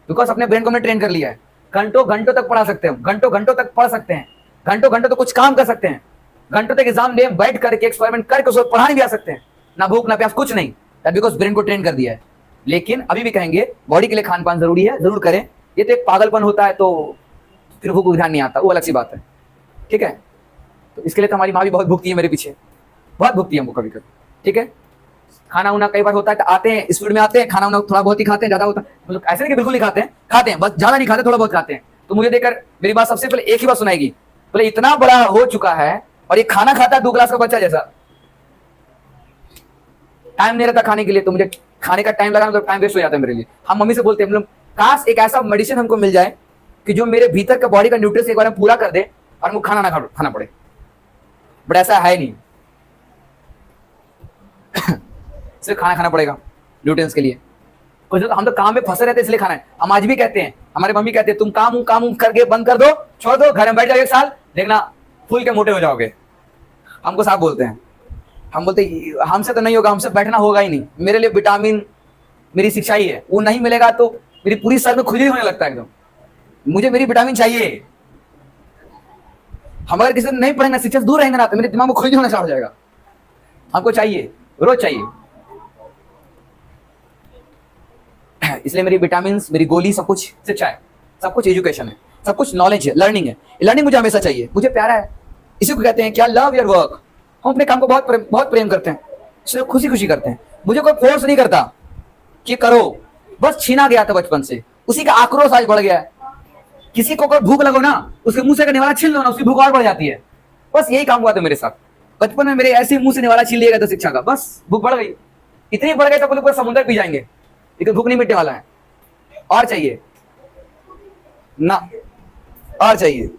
बिकॉज अपने ब्रेन को हमने ट्रेन कर लिया है। घंटों घंटों तक पढ़ा सकते हैं, घंटों घंटों तक पढ़ सकते हैं, घंटों घंटों तक कुछ काम कर सकते हैं, घंटों तक एग्जाम में बैठ करके एक्सपेरिमेंट करके उसको पढ़ाने भी आ सकते हैं। ना भूख ना प्यास, कुछ नहीं, बिकॉज ब्रेन को ट्रेन कर दिया है। लेकिन अभी भी कहेंगे बॉडी के लिए खान पान जरूरी है, जरूर करें। ये तो एक पागलपन होता है, तो फिर भूख ध्यान नहीं आता, वो अलग सी बात है। ठीक है, तो इसके लिए तो हमारी माँ भी बहुत भुगती है मेरे पीछे, बहुत भुगती है हमको कभी कभी। ठीक है, खाना उना कई बार होता है तो आते हैं, स्पीड में आते हैं, खाना उना थोड़ा बहुत ही खाते हैं, ज्यादा होता है मतलब ऐसे नहीं कि बिल्कुल नहीं खाते हैं, खाते हैं, बस ज्यादा नहीं खाते, थोड़ा बहुत खाते हैं। तो मुझे देखकर मेरी बात सबसे पहले एक ही बात सुनाएगी, बोले इतना बड़ा हो चुका है और ये खाना खाता है 2 क्लास का बच्चा जैसा। टाइम नहीं रहता खाने के लिए, तो मुझे खाने का टाइम लगाना तो टाइम वेस्ट हो जाता है मेरे लिए। हम मम्मी से बोलते हैं, मतलब काश एक ऐसा मेडिसिन हमको मिल जाए कि जो मेरे भीतर का बॉडी का न्यूट्रिएंट्स एक बार में पूरा कर दे और मुझे खाना ना खाना पड़े, बट ऐसा है नहीं। सिर्फ खाना खाना पड़ेगा न्यूट्रिएंट्स के लिए। कुछ हम तो काम में फंसे रहते हैं, इसलिए खाना है। हम आज भी कहते हैं, हमारे मम्मी कहते हैं तुम काम करके बंद कर दो, छोड़ दो, घर में बैठ जाओ 1 साल, देखना फूल के मोटे हो जाओगे। हमको साफ बोलते हैं। हम बोलते हमसे तो नहीं होगा, हमसे बैठना होगा ही नहीं। मेरे लिए विटामिन मेरी शिक्षा ही है, वो नहीं मिलेगा तो मेरी पूरी सर में खुजली होने लगता है एकदम। मुझे मेरी विटामिन चाहिए। हम अगर किसी से नहीं पढ़ेंगे, शिक्षा से दूर रहेंगे ना, तो मेरे दिमाग में खुजली होना स्टार्ट हो जाएगा। हमको चाहिए, रोज चाहिए। इसलिए मेरी विटामिन, मेरी गोली, सब कुछ शिक्षा है, सब कुछ एजुकेशन है, सब कुछ नॉलेज है, लर्निंग है। लर्निंग मुझे हमेशा चाहिए, मुझे प्यारा है। इसी को कहते हैं क्या, लव योर वर्क। हम अपने काम को बहुत प्रेम करते हैं, इसलिए खुशी खुशी करते हैं। मुझे कोई फोर्स नहीं करता कि करो, बस छीना गया था बचपन से, उसी का आक्रोश आज बढ़ गया है। किसी को कोई भूख लगो ना, उसके मुंह से का निवाला छीन लो ना, उसकी भूख और बढ़ जाती है। बस यही काम हुआ था मेरे साथ। बचपन में मेरे ऐसे मुंह से निवाला छीन लिया गया था शिक्षा का, बस भूख बढ़ गई, इतनी बढ़ गई तो पूरे समुद्र पी जाएंगे, लेकिन भूख नहीं मिटने वाला है। और चाहिए ना, और चाहिए।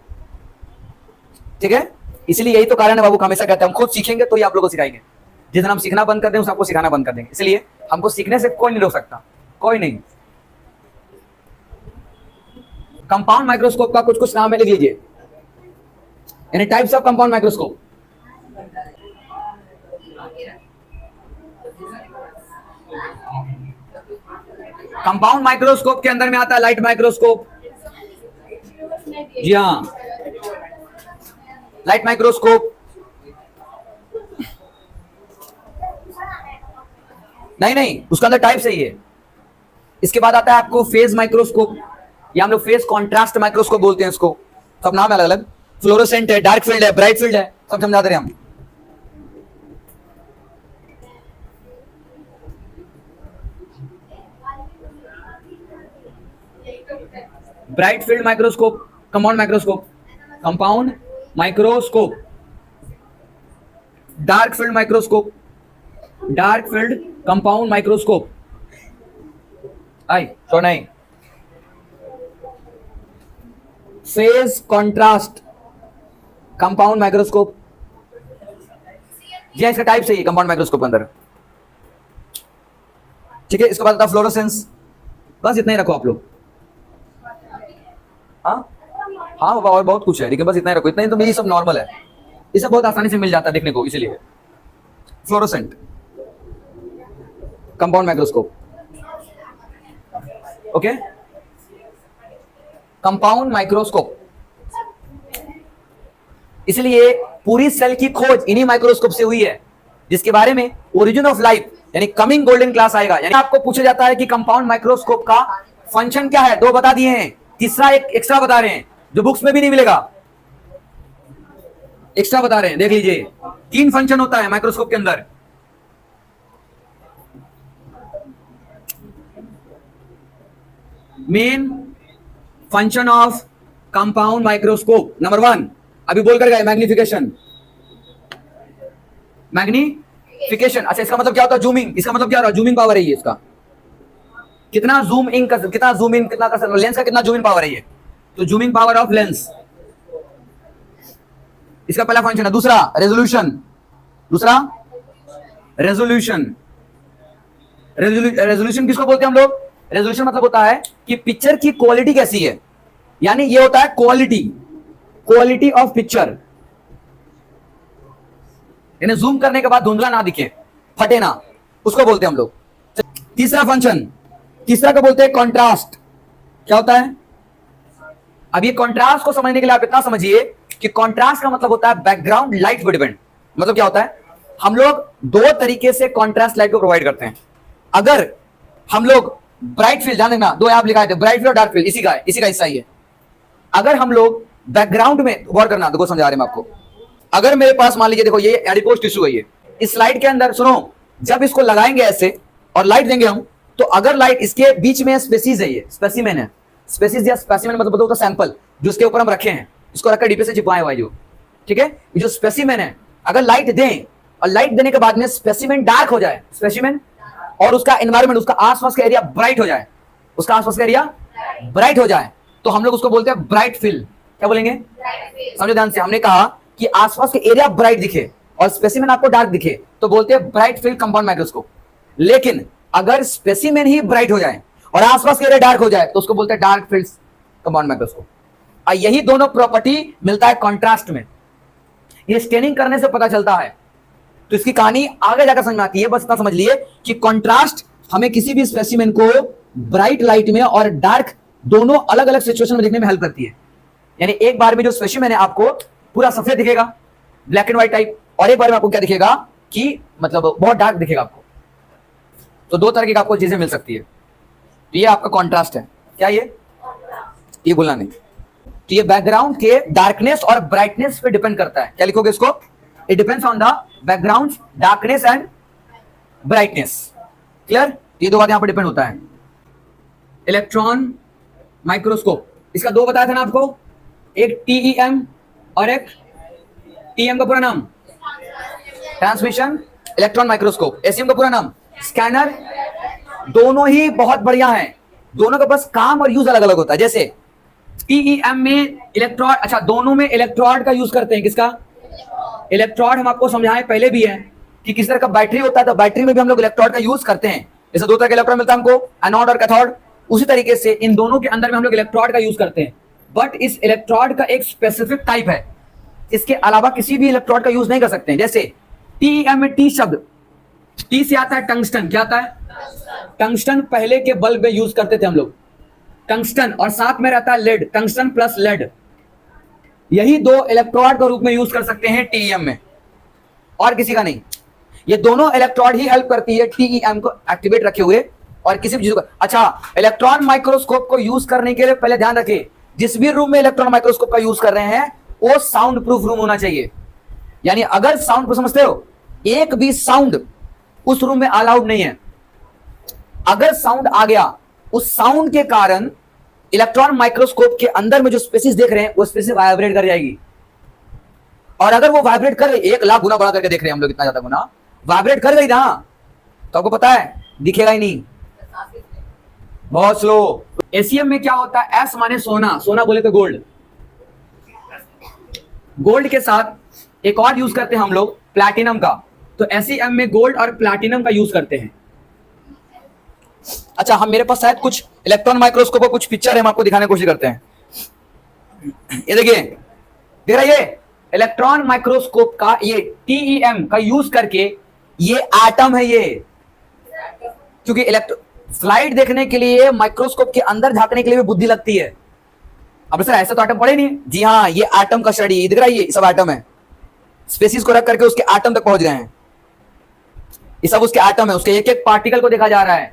ठीक है, इसलिए यही तो कारण है बाबू, हमेशा कहते हैं हम खुद सीखेंगे तो ही आप लोगों को सिखाएंगे। जिस दिन हम सीखना बंद कर दें, सबको सिखाना बंद कर देंगे। इसलिए हमको सीखने से कोई नहीं रोक सकता, कोई नहीं। कंपाउंड माइक्रोस्कोप का कुछ कुछ नाम है, लिख लीजिए। यानी types of compound microscope. Compound microscope के अंदर में आता है लाइट माइक्रोस्कोप। जी हाँ, लाइट माइक्रोस्कोप। नहीं, उसका अंदर टाइप सही है। इसके बाद आता है आपको फेज माइक्रोस्कोप, या हम लोग फेज कॉन्ट्रास्ट माइक्रोस्कोप बोलते हैं इसको। सब नाम है अलग अलग, फ्लोरोसेंट है, डार्क फील्ड है, ब्राइट फील्ड है, सब समझाते रहे हम। Bright field microscope, compound microscope, compound microscope, dark field microscope, dark field compound microscope. आई तो नहीं, फेज कॉन्ट्रास्ट कंपाउंड माइक्रोस्कोप। जी इसका टाइप सही है कंपाउंड माइक्रोस्कोप के अंदर। ठीक है, इसके बाद आता है फ्लोरोसेंस। बस इतना ही रखो आप लोग। हाँ और बहुत कुछ है, लेकिन बस इतना ही रखो। इतना ही तो मेरी सब नॉर्मल है, ये सब बहुत आसानी से मिल जाता है देखने को। इसलिए fluorescent compound microscope, okay. Compound microscope, इसलिए पूरी सेल की खोज इन्हीं माइक्रोस्कोप से हुई है, जिसके बारे में ओरिजिन ऑफ लाइफ यानी कमिंग गोल्डन क्लास आएगा। यानी आपको पूछा जाता है कि कंपाउंड माइक्रोस्कोप का फंक्शन क्या है। 2 बता दिए हैं, तीसरा एक एक्स्ट्रा बता रहे हैं जो बुक्स में भी नहीं मिलेगा, एक्स्ट्रा बता रहे हैं, देख लीजिए। 3 फंक्शन होता है माइक्रोस्कोप के अंदर। Main function of compound microscope number 1 अभी बोल कर गए मैग्निफिकेशन। मैग्निफिकेशन, अच्छा इसका मतलब क्या होता है? जूमिंग। इसका मतलब क्या हो रहा है? जूमिंग पावर है ये इसका। कितना जूम इन कर, कितना जूम इन कितना कर सकते, लेंस का कितना जूम इन पावर है ये, तो जूमिंग पावर ऑफ लेंस इसका पहला फंक्शन है। दूसरा रेजोल्यूशन, दूसरा रेजोल्यूशन। रेजोल्यूशन किसको बोलते हैं हम लोग? रेजोल्यूशन मतलब होता है कि पिक्चर की क्वालिटी कैसी है, यानी ये होता है क्वालिटी, क्वालिटी ऑफ पिक्चर, यानी जूम करने के बाद धुंधला ना दिखे, फटे ना, उसको बोलते हैं हम लोग। तीसरा फंक्शन, तीसरा को बोलते हैं कॉन्ट्रास्ट। क्या होता है? अब ये कॉन्ट्रास्ट को समझने के लिए आप इतना समझिए कि कॉन्ट्रास्ट का मतलब होता है बैकग्राउंड लाइट पर डिपेंड। मतलब क्या होता है? हम लोग दो तरीके से कॉन्ट्रास्ट लाइट को प्रोवाइड करते हैं। अगर हम लोग ब्राइट फील्ड, ध्यान देना, दो आप लिखा है ब्राइट फील्ड और डार्क फील्ड, इसी का हिस्सा ही है। अगर हम लोग बैकग्राउंड में गौर करना, देखो समझा रहे हैं आपको। अगर मेरे पास मान लीजिए देखो ये एडिपोज टिश्यू है, ये इस लाइट के अंदर सुनो, जब इसको लगाएंगे ऐसे और लाइट देंगे हम, तो अगर लाइट इसके बीच में स्पेसीज है, ये स्पेसिमेन है, स्पेसीज या स्पेसिमेन मतलब होता है सैंपल जो इसके ऊपर हम रखे हैं, इसको रखकर डीपे से चिपकाए हुआ है जो, ठीक है, जो स्पेसिमेन है, अगर लाइट दें और लाइट देने के बाद में स्पेसिमेन डार्क हो जाए, स्पेसिमेन और उसका एनवायरमेंट, उसका आसपास का एरिया ब्राइट हो जाए, उसका आसपास का एरिया ब्राइट हो जाए, तो हम लोग उसको बोलते हैं ब्राइट फील्ड। क्या बोलेंगे? समझो ध्यान से, हमने कहा कि आसपास के एरिया ब्राइट दिखे और स्पेसिमेन आपको डार्क दिखे तो बोलते हैं ब्राइट फील्ड कंपाउंड माइक्रोस्कोप। लेकिन अगर स्पेसिमेन ही ब्राइट हो जाए और आसपास के एरिया डार्क हो जाए तो उसको बोलते हैं डार्क फील्ड कंपाउंड माइक्रोस्कोप। और यही दोनों प्रॉपर्टी मिलता है कॉन्ट्रास्ट में। ये स्टेनिंग करने से पता चलता है, तो इसकी कहानी आगे जाकर समझ में आती है। बस इतना समझ लिए कि कॉन्ट्रास्ट हमें किसी भी स्पेसिमेन को ब्राइट लाइट में और डार्क दोनों अलग अलग सिचुएशन में देखने में हेल्प करती है। यानी एक बार में जो स्पेसिमेन है आपको पूरा सफेद दिखेगा, ब्लैक एंड व्हाइट टाइप, और एक बार में आपको क्या दिखेगा कि मतलब बहुत डार्क दिखेगा आपको। तो दो तरह की आपको चीजें मिल सकती है। तो ये आपका कॉन्ट्रास्ट है। क्या ये बोलना नहीं। तो ये बैकग्राउंड के डार्कनेस और ब्राइटनेस पे डिपेंड करता है। क्या लिखोगे इसको? It depends on the background darkness and brightness. Clear? ये दो बात यहां पर डिपेंड होता है। इलेक्ट्रॉन माइक्रोस्कोप, इसका दो बताया था ना आपको, एक टीईएम और एक टीएम का पूरा नाम ट्रांसमिशन इलेक्ट्रॉन माइक्रोस्कोप, एसीएम का पूरा नाम स्कैनर। दोनों ही बहुत बढ़िया हैं, दोनों का बस काम और यूज अलग अलग होता है। जैसे टीईएम में इलेक्ट्रोड, अच्छा दोनों में इलेक्ट्रोड का यूज करते हैं। किसका? इलेक्ट्रोड हम आपको समझाएं पहले भी है कि किस तरह का बैटरी होता है, तो बैटरी में भी हम लोग इलेक्ट्रोड का यूज करते हैं। जैसे दो तरह का इलेक्ट्रोड मिलता है हमको, एनोड और कैथोड, उसी तरीके से इन दोनों के अंदर में हम लोग इलेक्ट्रोड का यूज करते हैं। बट इस इलेक्ट्रोड का एक स्पेसिफिक टाइप है, इसके अलावा किसी भी इलेक्ट्रोड का यूज नहीं कर सकते हैं। जैसे टीईएम में टी शब्द, टी से आता है टंगस्टन। क्या आता है? टंगस्टन पहले के बल्ब में यूज करते थे हम लोग, टंगस्टन, और साथ में रहता है लेड, टंगस्टन प्लस लेड। यही दो इलेक्ट्रोड के रूप में यूज कर सकते हैं टीईएम में, और किसी का नहीं। ये दोनों इलेक्ट्रोड ही हेल्प करती है टीईएम को एक्टिवेट रखे हुए और किसी भी चीज को। अच्छा, इलेक्ट्रॉन माइक्रोस्कोप को यूज करने के लिए पहले ध्यान रखिए, जिस भी रूम में इलेक्ट्रॉन माइक्रोस्कोप का यूज कर रहे हैं वो साउंड प्रूफ रूम होना चाहिए। यानी अगर साउंड को समझते हो, एक भी साउंड उस रूम में अलाउड नहीं है। अगर साउंड आ गया, उस साउंड के कारण इलेक्ट्रॉन माइक्रोस्कोप के अंदर में जो स्पेसिस देख रहे हैं वो स्पेसिस वाइब्रेट कर जाएगी। और अगर वो वाइब्रेट कर रही, 1,00,000 गुना बढ़ा करके देख रहे हैं हम लोग, इतना ज्यादा गुना वाइब्रेट कर गई ना, तो आपको पता है दिखेगा ही नहीं, बहुत स्लो। एसीएम में क्या होता है? एस माने सोना, सोना बोले तो गोल्ड। गोल्ड के साथ एक और यूज करते हैं हम लोग प्लैटिनम का, तो एसीएम में गोल्ड और प्लैटिनम का यूज करते हैं। अच्छा, हम मेरे पास शायद कुछ इलेक्ट्रॉन माइक्रोस्कोप और कुछ पिक्चर है, हम आपको दिखाने की कोशिश करते हैं। ये देखिए, देख रहा है ये इलेक्ट्रॉन माइक्रोस्कोप का, ये टीईएम का यूज करके, ये एटम है ये, क्योंकि स्लाइड देखने के लिए माइक्रोस्कोप के अंदर झांकने के लिए भी बुद्धि लगती है। अब सर ऐसा तो एटम पड़े नहीं। जी हाँ, ये एटम का स्टडी, दिख रहा है ये सब एटम है, स्पेसिस को रख करके उसके एटम तक पहुंच गए हैं। ये सब उसके एटम है, उसके एक एक पार्टिकल को देखा जा रहा है।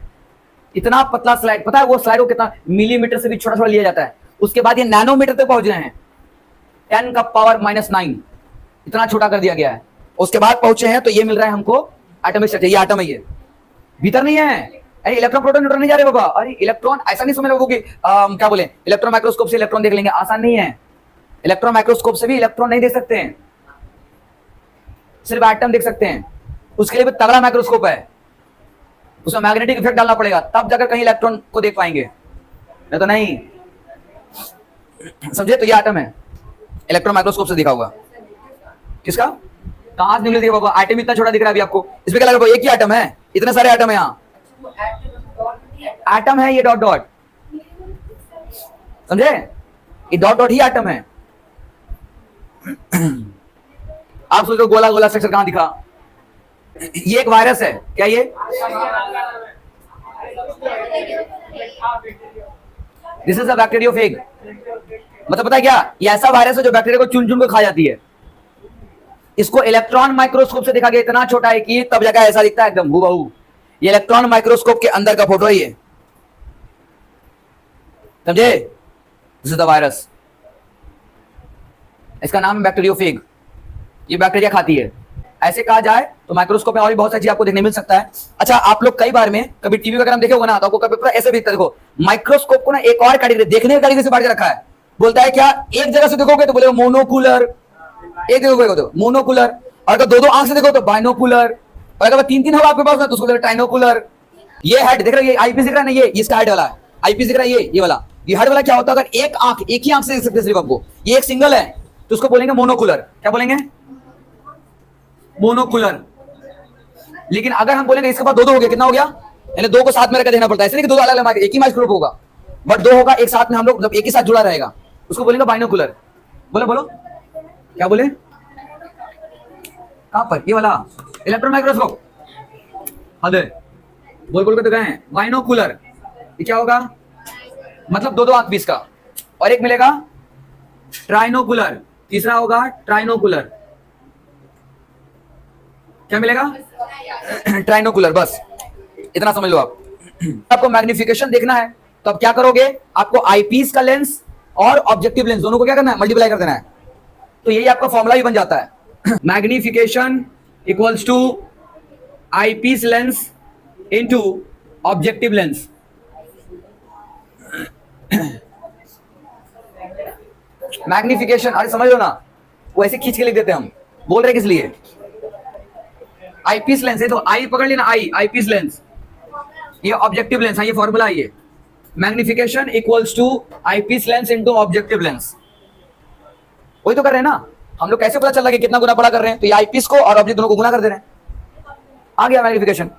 इतना पतला स्लाइड, पता है वो स्लाइड को कितना मिलीमीटर से भी छोटा छोटा लिया जाता है, उसके बाद ये नैनोमीटर तक पहुंच गए हैं, 10 का पावर -9, इतना छोटा कर दिया गया है। उसके बाद पहुंचे हैं तो ये मिल रहा है हमको एटमिक स्ट्रक्चर। ये एटम है, ये भीतर नहीं है, अरे इलेक्ट्रॉन प्रोटॉन न्यूट्रॉन नहीं जा रहे बाबा, अरे इलेक्ट्रॉन ऐसा नहीं समझ लोगों की क्या बोले इलेक्ट्रॉन माइक्रोस्कोप से इलेक्ट्रॉन देख लेंगे, आसान नहीं है। इलेक्ट्रॉन माइक्रोस्कोप से भी इलेक्ट्रॉन नहीं देख सकते हैं, सिर्फ एटम देख सकते हैं। उसके लिए भी तगड़ा माइक्रोस्कोप है, उसमें मैग्नेटिक इफेक्ट डालना पड़ेगा तब जाकर कहीं इलेक्ट्रॉन को देख पाएंगे, नहीं तो नहीं। समझे? तो ये एटम है, इलेक्ट्रॉन माइक्रोस्कोप से दिखा होगा। किसका? कहां से दिखा बाबा? एटम इतना छोटा दिख रहा है अभी आपको, इसमें क्या लगा? एक ही एटम है, इतने सारे एटम है यहाँ। एटम है ये डॉट डॉट, समझे? ये डॉट डॉट ही एटम है। आप सोचो गोला गोला स्ट्रक्चर कहां दिखा? ये एक वायरस है क्या? ये दिस इज अ बैक्टीरियोफेग। मतलब पता है क्या? ये ऐसा वायरस है जो बैक्टीरिया को चुन चुन को खा जाती है। इसको इलेक्ट्रॉन माइक्रोस्कोप से देखा गया, इतना छोटा है कि तब जगह ऐसा दिखता है एकदम हूबहू। ये इलेक्ट्रॉन माइक्रोस्कोप के अंदर का फोटो है ये, समझे? दिस इज द वायरस, इसका नाम है बैक्टीरियोफेग। ये बैक्टीरिया खाती है। ऐसे कहा जाए तो माइक्रोस्कोप में और भी बहुत सारी चीज आपको देखने मिल सकता है। अच्छा, आप लोग कई बार में कभी टीवी वगैरह में देखे होगा ना, तो आपको कभी पूरा ऐसे दिखता है। देखो माइक्रोस्कोप को ना एक और कैटेगरी, देखने की कैटेगरी से बांट के रखा है। बोलता है क्या एक जगह से देखोगे तो बोले मोनोकुलर, एक देखोगे तो मोनोकुलर, और अगर दो दो आंख से देखो तो बाइनोकुलर, और अगर तीन तीन होगा आपके पास ना तो उसको ट्राइनोकुलर। ये हेड देख रहे हो, ये आईपीस दिख रहा है ना, ये इसका हेड वाला है। आईपीस दिख रहा है ये वाला, ये हेड वाला क्या होता है? अगर एक आंख, एक ही आंख से देख सकते सिर्फ आपको, ये एक सिंगल है तो उसको बोलेंगे मोनोकुलर। क्या बोलेंगे? मोनोकुलर। लेकिन अगर हम बोलेंगे इसके पास दो दो हो गया, कितना हो गया? यानी दो को साथ में रखकर देखना पड़ता है, इसलिए कि दो अलग अलग एक ही माइक्रोस्कोप होगा, बट दो होगा एक साथ में, हम लोग जब एक ही साथ जुड़ा रहेगा उसको बोलेंगे बाइनोकुलर। बोलो बोलो क्या बोले? कहां पर? ये वाला इलेक्ट्रॉन माइक्रोस्कोप। अरे बोल बोल के तो गए बाइनोकुलर। ये क्या होगा? मतलब दो दो आंख बीस का, और एक मिलेगा ट्राइनोकुलर, तीसरा होगा ट्राइनोकुलर। क्या मिलेगा? ट्राइनोकुलर। बस इतना समझ लो आप। आपको मैग्निफिकेशन देखना है तो आप क्या करोगे? आपको आईपीस का लेंस और ऑब्जेक्टिव लेंस दोनों को क्या करना है? मल्टीप्लाई कर देना है। तो यही आपका फॉर्मूला भी बन जाता है। Magnification equals to eyepiece lens into objective lens. Magnification, अरे समझ लो ना, वो ऐसे खींच के लिख देते हैं हम, बोल रहे किस लिए? आईपीस लेंस है तो आई पकड़ लेना, आई आईपीस लेंस, ये ऑब्जेक्टिव लेंस है, ये फॉर्मूला है ये। Magnification equals to eyepiece lens into objective lens. वही तो कर रहे हैं ना हम लोग। कैसे पता चल रहा है कि कितना गुना बड़ा कर रहे हैं? तो ये आईपीस को और ऑब्जेक्ट दोनों को गुना कर दे रहे हैं, आ गया मैग्निफिकेशन।